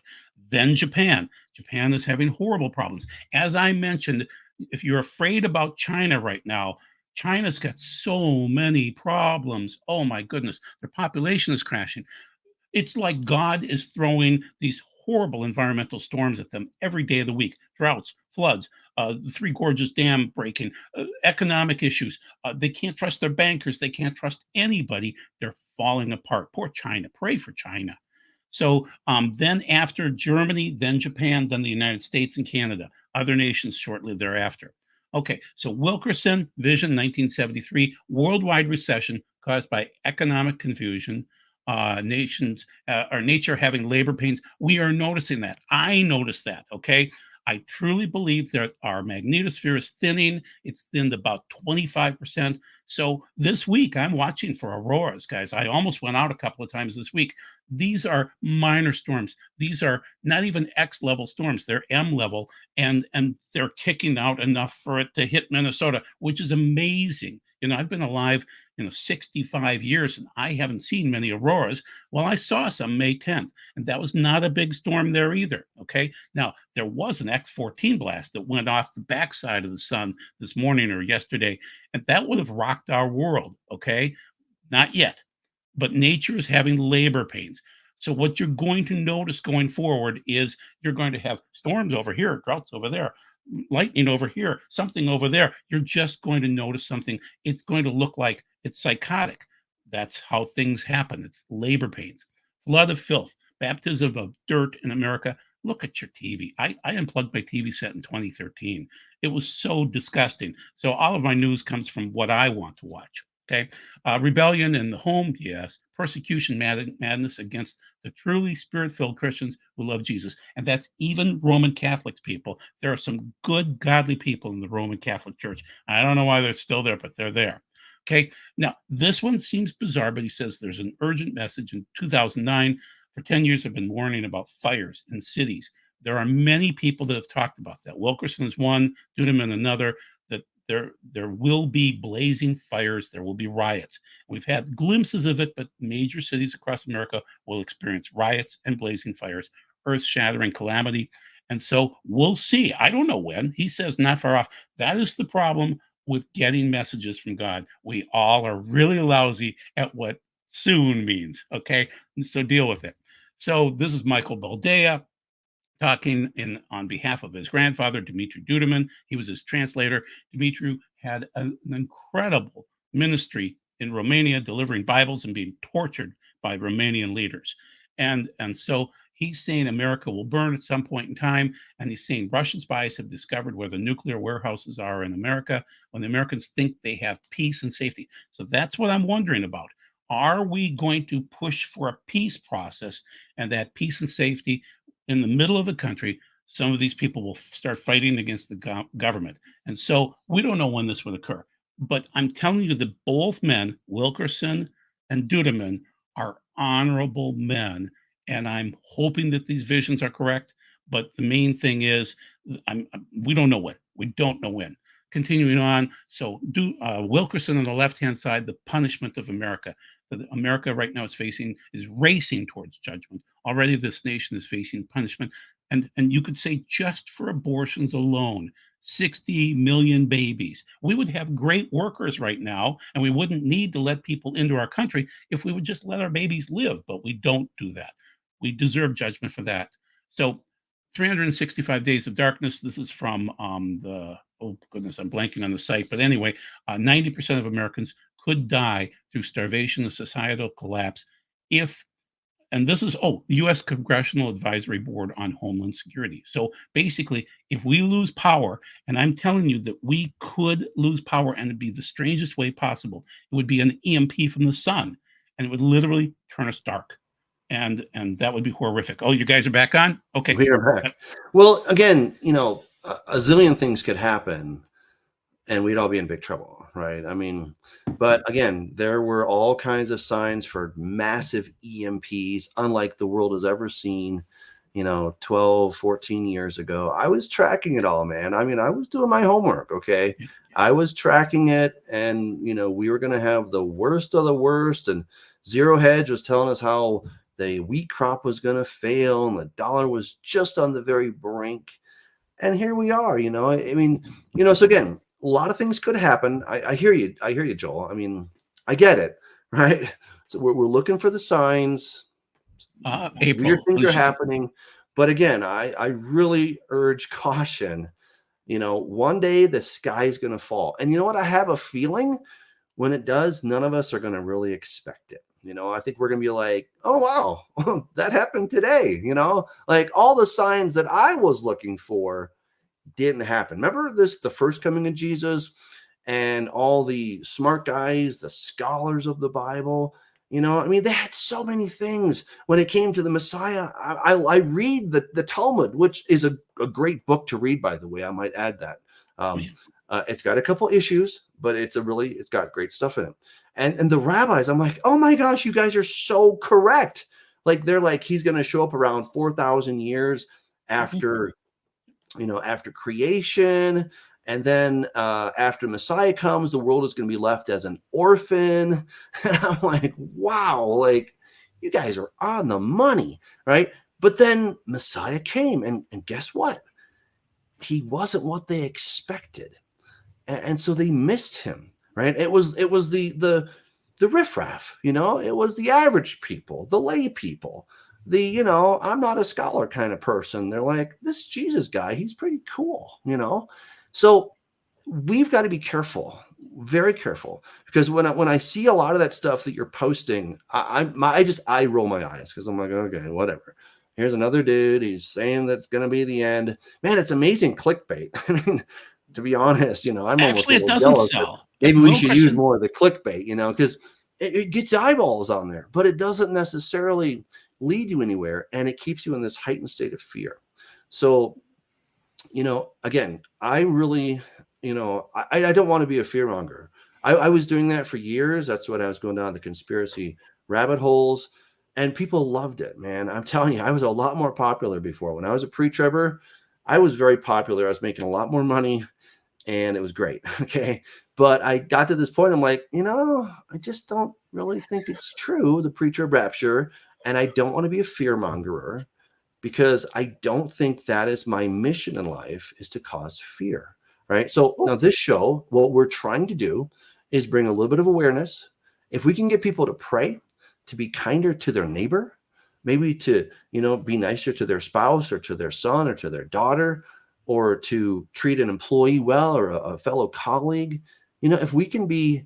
Then Japan. Japan is having horrible problems. As I mentioned, if you're afraid about China right now, China's got so many problems. Oh my goodness. Their population is crashing. It's like God is throwing these horrible environmental storms at them every day of the week: droughts, floods, the Three Gorges Dam breaking, economic issues. They can't trust their bankers. They can't trust anybody. They're falling apart. Poor China. Pray for China. So then after Germany, then Japan, then the United States and Canada, other nations shortly thereafter. Okay, so Wilkerson, Vision, 1973, worldwide recession caused by economic confusion, nations or nature having labor pains. We are noticing that. I noticed that. Okay. I truly believe that our magnetosphere is thinning. It's thinned about 25%. So this week, I'm watching for auroras, guys. I almost went out a couple of times this week. These are minor storms. These are not even X level storms. They're M level, and they're kicking out enough for it to hit Minnesota, which is amazing. I've been alive 65 years, and I haven't seen many auroras. Well, I saw some May 10th, and that was not a big storm there either. Okay. Now, there was an X-14 blast that went off the backside of the sun this morning or yesterday, and that would have rocked our world. Okay. Not yet, but nature is having labor pains. So what you're going to notice going forward is you're going to have storms over here, droughts over there, lightning over here, something over there. You're just going to notice something. It's going to look like it's psychotic. That's how things happen. It's labor pains, flood of filth, baptism of dirt in America. Look at your TV. I unplugged my TV set in 2013. It was so disgusting. So all of my news comes from what I want to watch. Okay. Rebellion in the home, yes. Persecution, madness against the truly spirit-filled Christians who love Jesus. And that's even Roman Catholic people. There are some good, godly people in the Roman Catholic Church. I don't know why they're still there, but they're there. Okay. Now, this one seems bizarre, but he says there's an urgent message in 2009. For 10 years, I've been warning about fires in cities. There are many people that have talked about that. Wilkerson is one, Dudeman another, that there will be blazing fires. There will be riots. We've had glimpses of it, but major cities across America will experience riots and blazing fires, earth-shattering calamity. And so we'll see. I don't know when. He says not far off. That is the problem with getting messages from God. We all are really lousy at what soon means. Okay. And so deal with it. So this is Michael Baldea talking on behalf of his grandfather, Dimitri Duduman. He was his translator. Dimitri had an incredible ministry in Romania, delivering Bibles and being tortured by Romanian leaders. And so he's saying America will burn at some point in time. And he's saying Russian spies have discovered where the nuclear warehouses are in America when the Americans think they have peace and safety. So that's what I'm wondering about. Are we going to push for a peace process and that peace and safety in the middle of the country? Some of these people will start fighting against the government. And so we don't know when this would occur. But I'm telling you that both men, Wilkerson and Dudeman, are honorable men. And I'm hoping that these visions are correct. But the main thing is, we don't know when. We don't know when. Continuing on, so Wilkerson on the left-hand side, the punishment of America. That America right now is racing towards judgment. Already this nation is facing punishment. And you could say just for abortions alone, 60 million babies. We would have great workers right now, and we wouldn't need to let people into our country if we would just let our babies live, but we don't do that. We deserve judgment for that. So 365 Days of Darkness, this is from oh goodness, I'm blanking on the site, but anyway, 90% of Americans could die through starvation and societal collapse if And this is, the U.S. Congressional Advisory Board on Homeland Security. So basically, if we lose power, and I'm telling you that we could lose power, and it'd be the strangest way possible, it would be an EMP from the sun, and it would literally turn us dark. And that would be horrific. Oh, you guys are back on? Okay. We are back. Well, again, a zillion things could happen and we'd all be in big trouble, right? I mean, but again, there were all kinds of signs for massive EMPs, unlike the world has ever seen, 12, 14 years ago. I was tracking it all, man. I mean, I was doing my homework, okay? I was tracking it, and, we were going to have the worst of the worst, and Zero Hedge was telling us how the wheat crop was going to fail, and the dollar was just on the very brink. And here we are, I mean, so again, a lot of things could happen. I hear you. I hear you, Joel. I mean, I get it, right? So we're looking for the signs. April, Weird things are happening. But again, I really urge caution. One day the sky's going to fall. And you know what? I have a feeling when it does, none of us are going to really expect it. I think we're going to be like, oh, wow, that happened today. Like all the signs that I was looking for didn't happen. Remember the first coming of Jesus and all the smart guys, the scholars of the Bible, I mean, they had so many things when it came to the Messiah. I read the Talmud, which is a great book to read, by the way. I might add that. It's got a couple issues, but it's got great stuff in it. And the rabbis, I'm like, oh my gosh, you guys are so correct. Like they're like, he's going to show up around 4,000 years after after creation, and then after Messiah comes, the world is going to be left as an orphan. And I'm like, wow, like you guys are on the money, right? But then Messiah came, and guess what? He wasn't what they expected, and so they missed him, right? It was the riffraff, it was the average people, the lay people. I'm not a scholar kind of person. They're like, this Jesus guy, he's pretty cool, So we've got to be careful, very careful, because when I see a lot of that stuff that you're posting, I roll my eyes because I'm like, okay, whatever. Here's another dude. He's saying that's going to be the end. Man, it's amazing clickbait. I mean, to be honest, I'm almost actually, it doesn't sell. Maybe we should use more of the clickbait, because it gets eyeballs on there, but it doesn't necessarily lead you anywhere, and it keeps you in this heightened state of fear. So, again, I really, I don't want to be a fearmonger. I was doing that for years. That's what I was going down the conspiracy rabbit holes, and people loved it, man. I'm telling you, I was a lot more popular before. When I was a pre-tribber, I was very popular. I was making a lot more money, and it was great. Okay. But I got to this point, I'm like, I just don't really think it's true, the pre-trib rapture. And I don't want to be a fearmongerer, because I don't think that is my mission in life, is to cause fear, right? So now this show, what we're trying to do is bring a little bit of awareness. If we can get people to pray, to be kinder to their neighbor, maybe to, be nicer to their spouse or to their son or to their daughter, or to treat an employee well or a fellow colleague, if we can be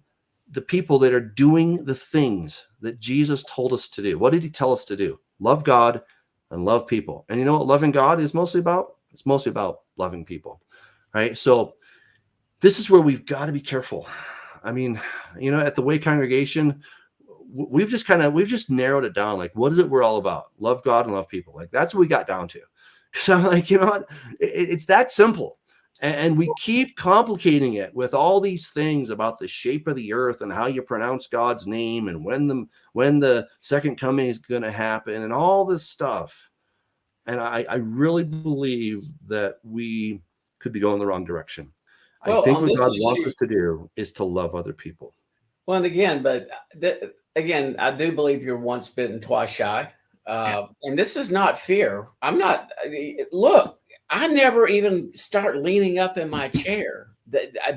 the people that are doing the things that Jesus told us to do. What did he tell us to do? Love God and love people. And you know what loving God is mostly about? It's mostly about loving people, right? So this is where we've got to be careful. I mean, at the Way congregation, we've just narrowed it down. Like, what is it we're all about? Love God and love people. Like, that's what we got down to. Because I'm like, what? It's that simple. And we keep complicating it with all these things about the shape of the earth and how you pronounce God's name and when the second coming is going to happen and all this stuff. And I really believe that we could be going the wrong direction. Well, I think what God wants us to do is to love other people. Well, and again, I do believe you're once bitten, twice shy. And this is not fear. Look, I never even start leaning up in my chair.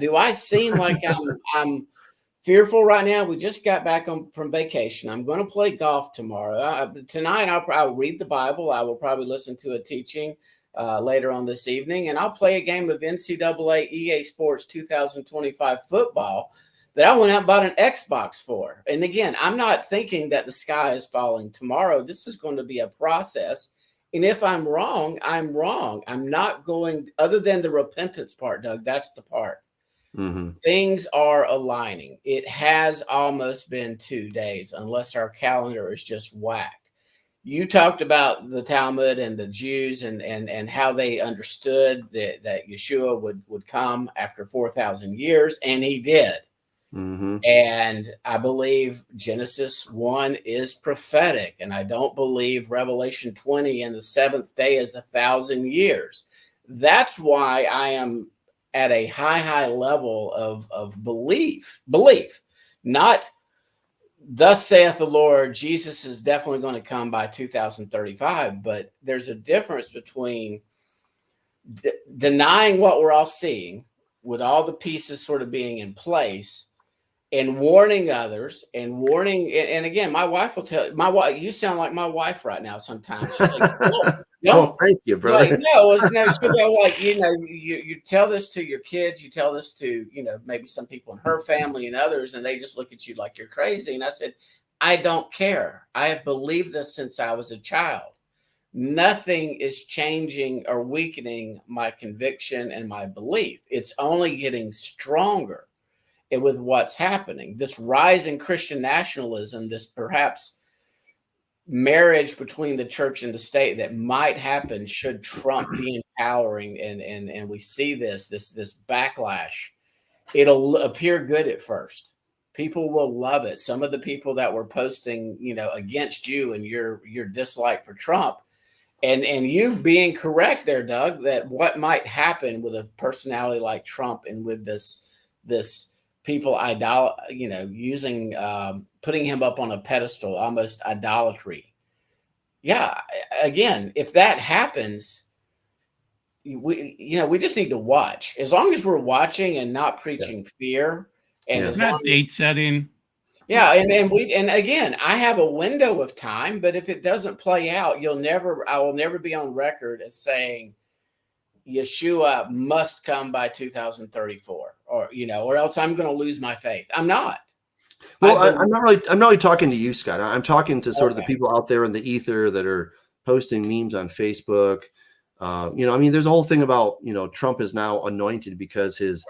Do I seem like I'm fearful right now? We just got back from vacation. I'm going to play golf tomorrow. Tonight, I'll read the Bible. I will probably listen to a teaching later on this evening, and I'll play a game of NCAA EA Sports 2025 football. that I went out and bought an Xbox for. And again, I'm not thinking that the sky is falling tomorrow. This is going to be a process. And if I'm wrong, I'm wrong. I'm not going, other than the repentance part, Doug, that's the part. Things are aligning. It has almost been 2 days, unless our calendar is just whack. You talked about the Talmud and the Jews and how they understood that Yeshua would come after 4,000 years, and he did. And I believe Genesis 1 is prophetic, and I don't believe Revelation 20 and the seventh day is 1,000 years. That's why I am at a high level of belief, not thus saith the Lord, Jesus is definitely going to come by 2035, but there's a difference between denying what we're all seeing with all the pieces sort of being in place and warning others and warning. And again, my wife will tell my wife, you sound like my wife right now. Sometimes she's like, oh, thank you, brother. Like, no, she'll go like, you tell this to your kids, you tell this to, maybe some people in her family and others, and they just look at you like you're crazy. And I said, I don't care. I have believed this since I was a child. Nothing is changing or weakening my conviction and my belief. It's only getting stronger. And with what's happening, this rise in Christian nationalism, this perhaps marriage between the church and the state that might happen should Trump be empowering, and we see this backlash. It'll appear good at first. People will love it. Some of the people that were posting, against you and your dislike for Trump, and you being correct there, Doug, that what might happen with a personality like Trump and with this people using putting him up on a pedestal, almost idolatry. Yeah, again, if that happens, we just need to watch. As long as we're watching and not preaching fear, and it's not date setting. Yeah, and again, I have a window of time, but if it doesn't play out, I will never be on record as saying Yeshua must come by 2034, or else I'm going to lose my faith. I'm not. Well, I'm not really talking to you, Scott. I'm talking to sort of the people out there in the ether that are posting memes on Facebook. There's a whole thing about, Trump is now anointed because his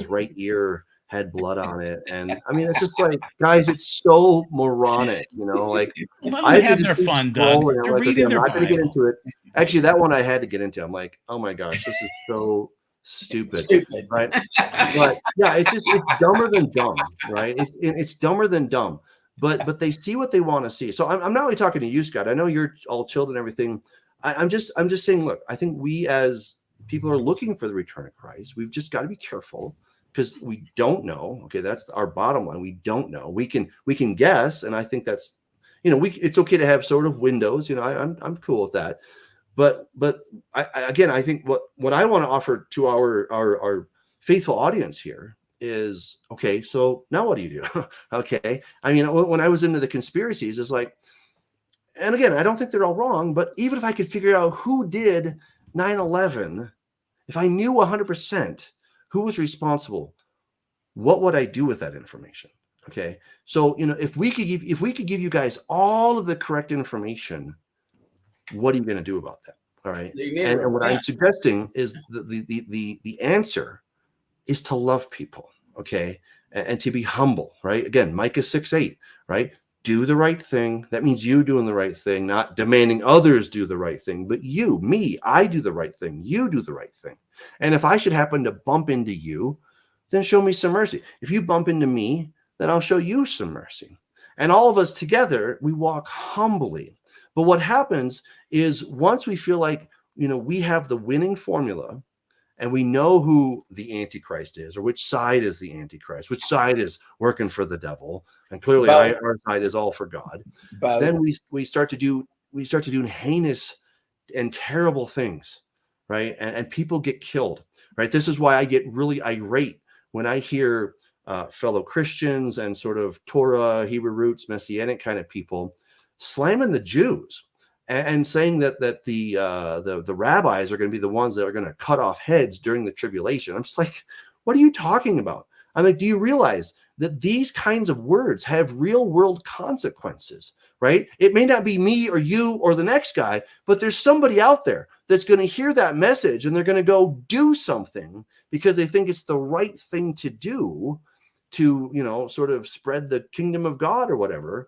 right ear had blood on it. And it's just like, guys, it's so moronic, like let them have their fun, Doug. They're reading their Bible. I'm not going to get into it. Actually, that one I had to get into. I'm like, oh my gosh, this is so stupid. Right? But yeah, it's dumber than dumb, right? It's dumber than dumb. But they see what they want to see. So I'm not really talking to you, Scott. I know you're all chilled and everything. I'm just saying, look, I think we as people are looking for the return of Christ. We've just got to be careful because we don't know. Okay, that's our bottom line. We don't know. We can guess, and I think that's it's okay to have sort of windows. I'm cool with that. But I think what I want to offer to our faithful audience here is, okay, so now what do you do? Okay. When I was into the conspiracies, it's like, and again, I don't think they're all wrong, but even if I could figure out who did 9/11, if I knew 100% who was responsible, what would I do with that information? Okay. So, if we could give you guys all of the correct information, what are you going to do about that? All right. And what I'm suggesting is the answer is to love people. Okay. And to be humble, right? Again, Micah 6:8, right? Do the right thing. That means you doing the right thing, not demanding others do the right thing, but I do the right thing. You do the right thing. And if I should happen to bump into you, then show me some mercy. If you bump into me, then I'll show you some mercy. And all of us together, we walk humbly. But what happens is once we feel like, we have the winning formula and we know who the Antichrist is, or which side is the Antichrist, which side is working for the devil, and clearly our side is all for God. Then we start to do heinous and terrible things, right? And people get killed, right? This is why I get really irate when I hear fellow Christians and sort of Torah, Hebrew roots, Messianic kind of people slamming the Jews and saying that the rabbis are going to be the ones that are going to cut off heads during the tribulation. I'm just like, what are you talking about? I'm like, do you realize that these kinds of words have real world consequences, right? It may not be me or you or the next guy, but there's somebody out there that's going to hear that message and they're going to go do something because they think it's the right thing to do to, sort of spread the kingdom of God or whatever.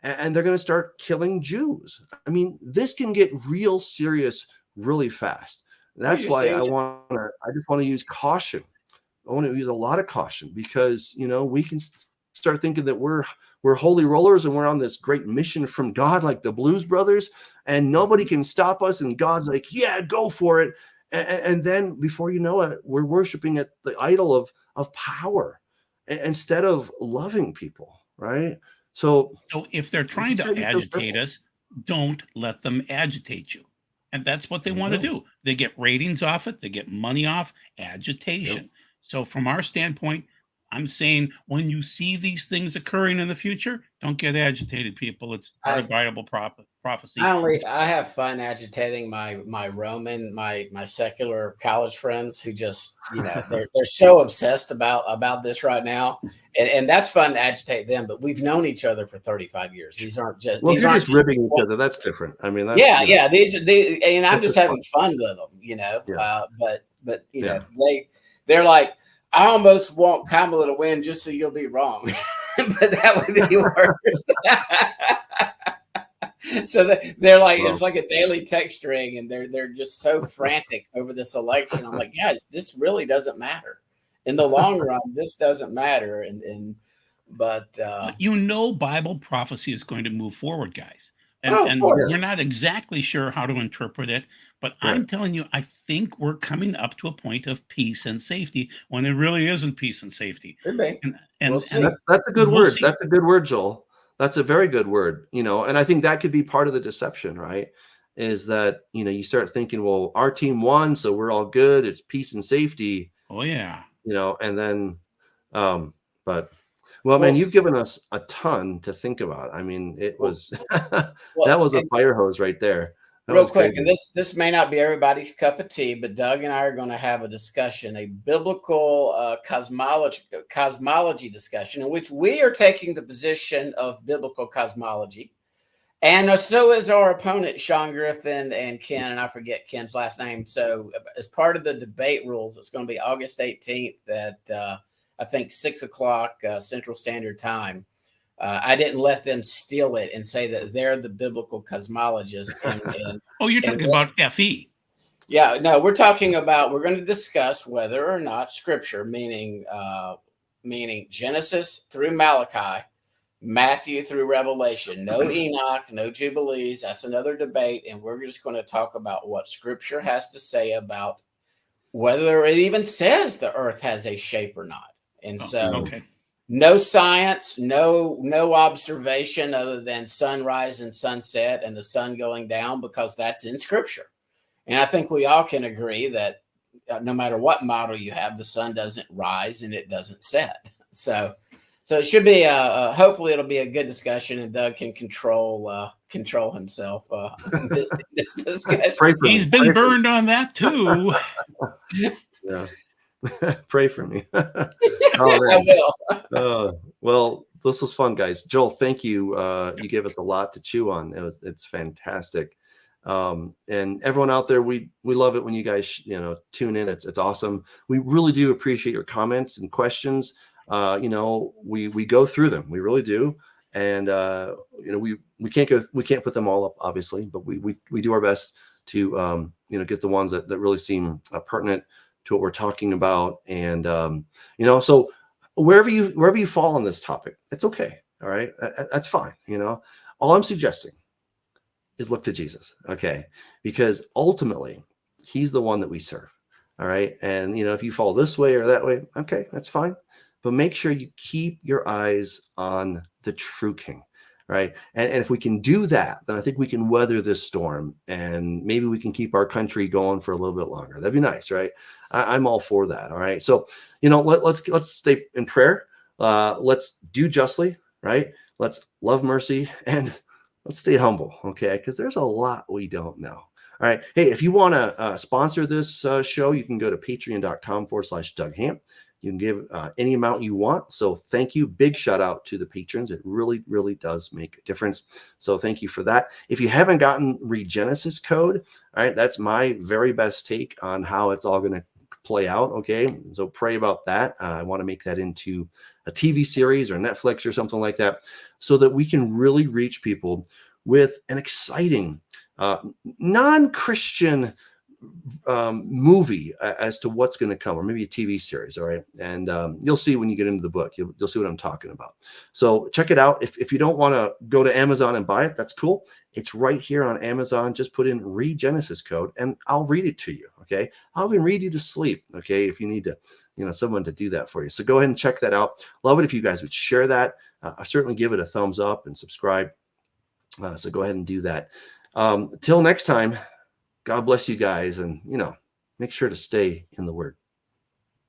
And they're going to start killing Jews. I mean, this can get real serious really fast. That's why I just want to use caution. I want to use a lot of caution because, we can start thinking that we're holy rollers and we're on this great mission from God, like the Blues Brothers, and nobody can stop us. And God's like, yeah, go for it. And then before you know it, we're worshiping at the idol of power instead of loving people, right? So if they're trying to agitate us, don't let them agitate you. And that's what they want to do. They get ratings off it. They get money off agitation. Yep. So from our standpoint, I'm saying when you see these things occurring in the future, don't get agitated, people. It's part of Bible prophecy. I have fun agitating my Roman, my secular college friends who just, they're so obsessed about this right now. And that's fun to agitate them, but we've known each other for 35 years. These aren't just you're just ribbing each other. That's different. I mean, that's, These and I'm just having fun with them, Yeah. But they're like, I almost want Kamala to win just so you'll be wrong, but that would be worse. So they're like, it's like a daily text string, and they're just so frantic over this election. I'm like, guys, this really doesn't matter. In the long run, this doesn't matter. But Bible prophecy is going to move forward, guys. And we're not exactly sure how to interpret it, but I'm telling you, I think we're coming up to a point of peace and safety when there really isn't peace and safety. And that's a good word. That's a good word, Joel. That's a very good word, and I think that could be part of the deception, right? Is that, you start thinking, well, our team won, so we're all good. It's peace and safety. Oh, yeah. And then, man, you've given us a ton to think about. I mean, it was, that was a fire hose right there. Real quick, and this may not be everybody's cup of tea, but Doug and I are going to have a discussion, a biblical cosmology discussion, in which we are taking the position of biblical cosmology. And so is our opponent, Sean Griffin and Ken, and I forget Ken's last name. So as part of the debate rules, it's going to be August 18th at, I think, 6:00 Central Standard Time. I didn't let them steal it and say that they're the biblical cosmologists. You're talking about FE. Yeah, no, we're going to discuss whether or not Scripture, meaning Genesis through Malachi, Matthew through Revelation, no Enoch, no Jubilees. That's another debate. And we're just going to talk about what Scripture has to say about whether it even says the earth has a shape or not. And no science, no observation other than sunrise and sunset and the sun going down, because that's in Scripture. And I think we all can agree that no matter what model you have, the sun doesn't rise and it doesn't set. So it should be hopefully it'll be a good discussion, and Doug can control himself in this discussion. He's been burned on that too. Yeah. Pray for me. I will. Well, this was fun, guys. Joel, thank you. You gave us a lot to chew on. It's fantastic. And everyone out there, we love it when you guys tune in. It's awesome. We really do appreciate your comments and questions. We go through them. We really do. And we can't put them all up, obviously, but we do our best to get the ones that really seem pertinent to what we're talking about. And so wherever you fall on this topic, it's okay. All right, that's fine. All I'm suggesting is look to Jesus, okay? Because ultimately, he's the one that we serve. All right, and if you fall this way or that way, okay, that's fine. But make sure you keep your eyes on the true King. Right. And if we can do that, then I think we can weather this storm, and maybe we can keep our country going for a little bit longer. That'd be nice. Right. I'm all for that. All right. So, let's stay in prayer. Let's do justly. Right. Let's love mercy, and let's stay humble. Okay. Because there's a lot we don't know. All right. Hey, if you want to sponsor this show, you can go to patreon.com/Doug Hamp. You can give any amount you want. So thank you. Big shout out to the patrons. It really, really does make a difference. So thank you for that. If you haven't gotten Regenesis code, all right, that's my very best take on how it's all going to play out. Okay. So pray about that. I want to make that into a TV series or Netflix or something like that, so that we can really reach people with an exciting non-Christian movie as to what's going to come, or maybe a TV series. All right. And you'll see when you get into the book, you'll see what I'm talking about. So check it out. If you don't want to go to Amazon and buy it, that's cool. It's right here on Amazon. Just put in Regenesis code and I'll read it to you. Okay. I'll even read you to sleep. Okay. If you need to, someone to do that for you. So go ahead and check that out. Love it if you guys would share that. I certainly give it a thumbs up and subscribe. So go ahead and do that. Till next time, God bless you guys, and make sure to stay in the Word.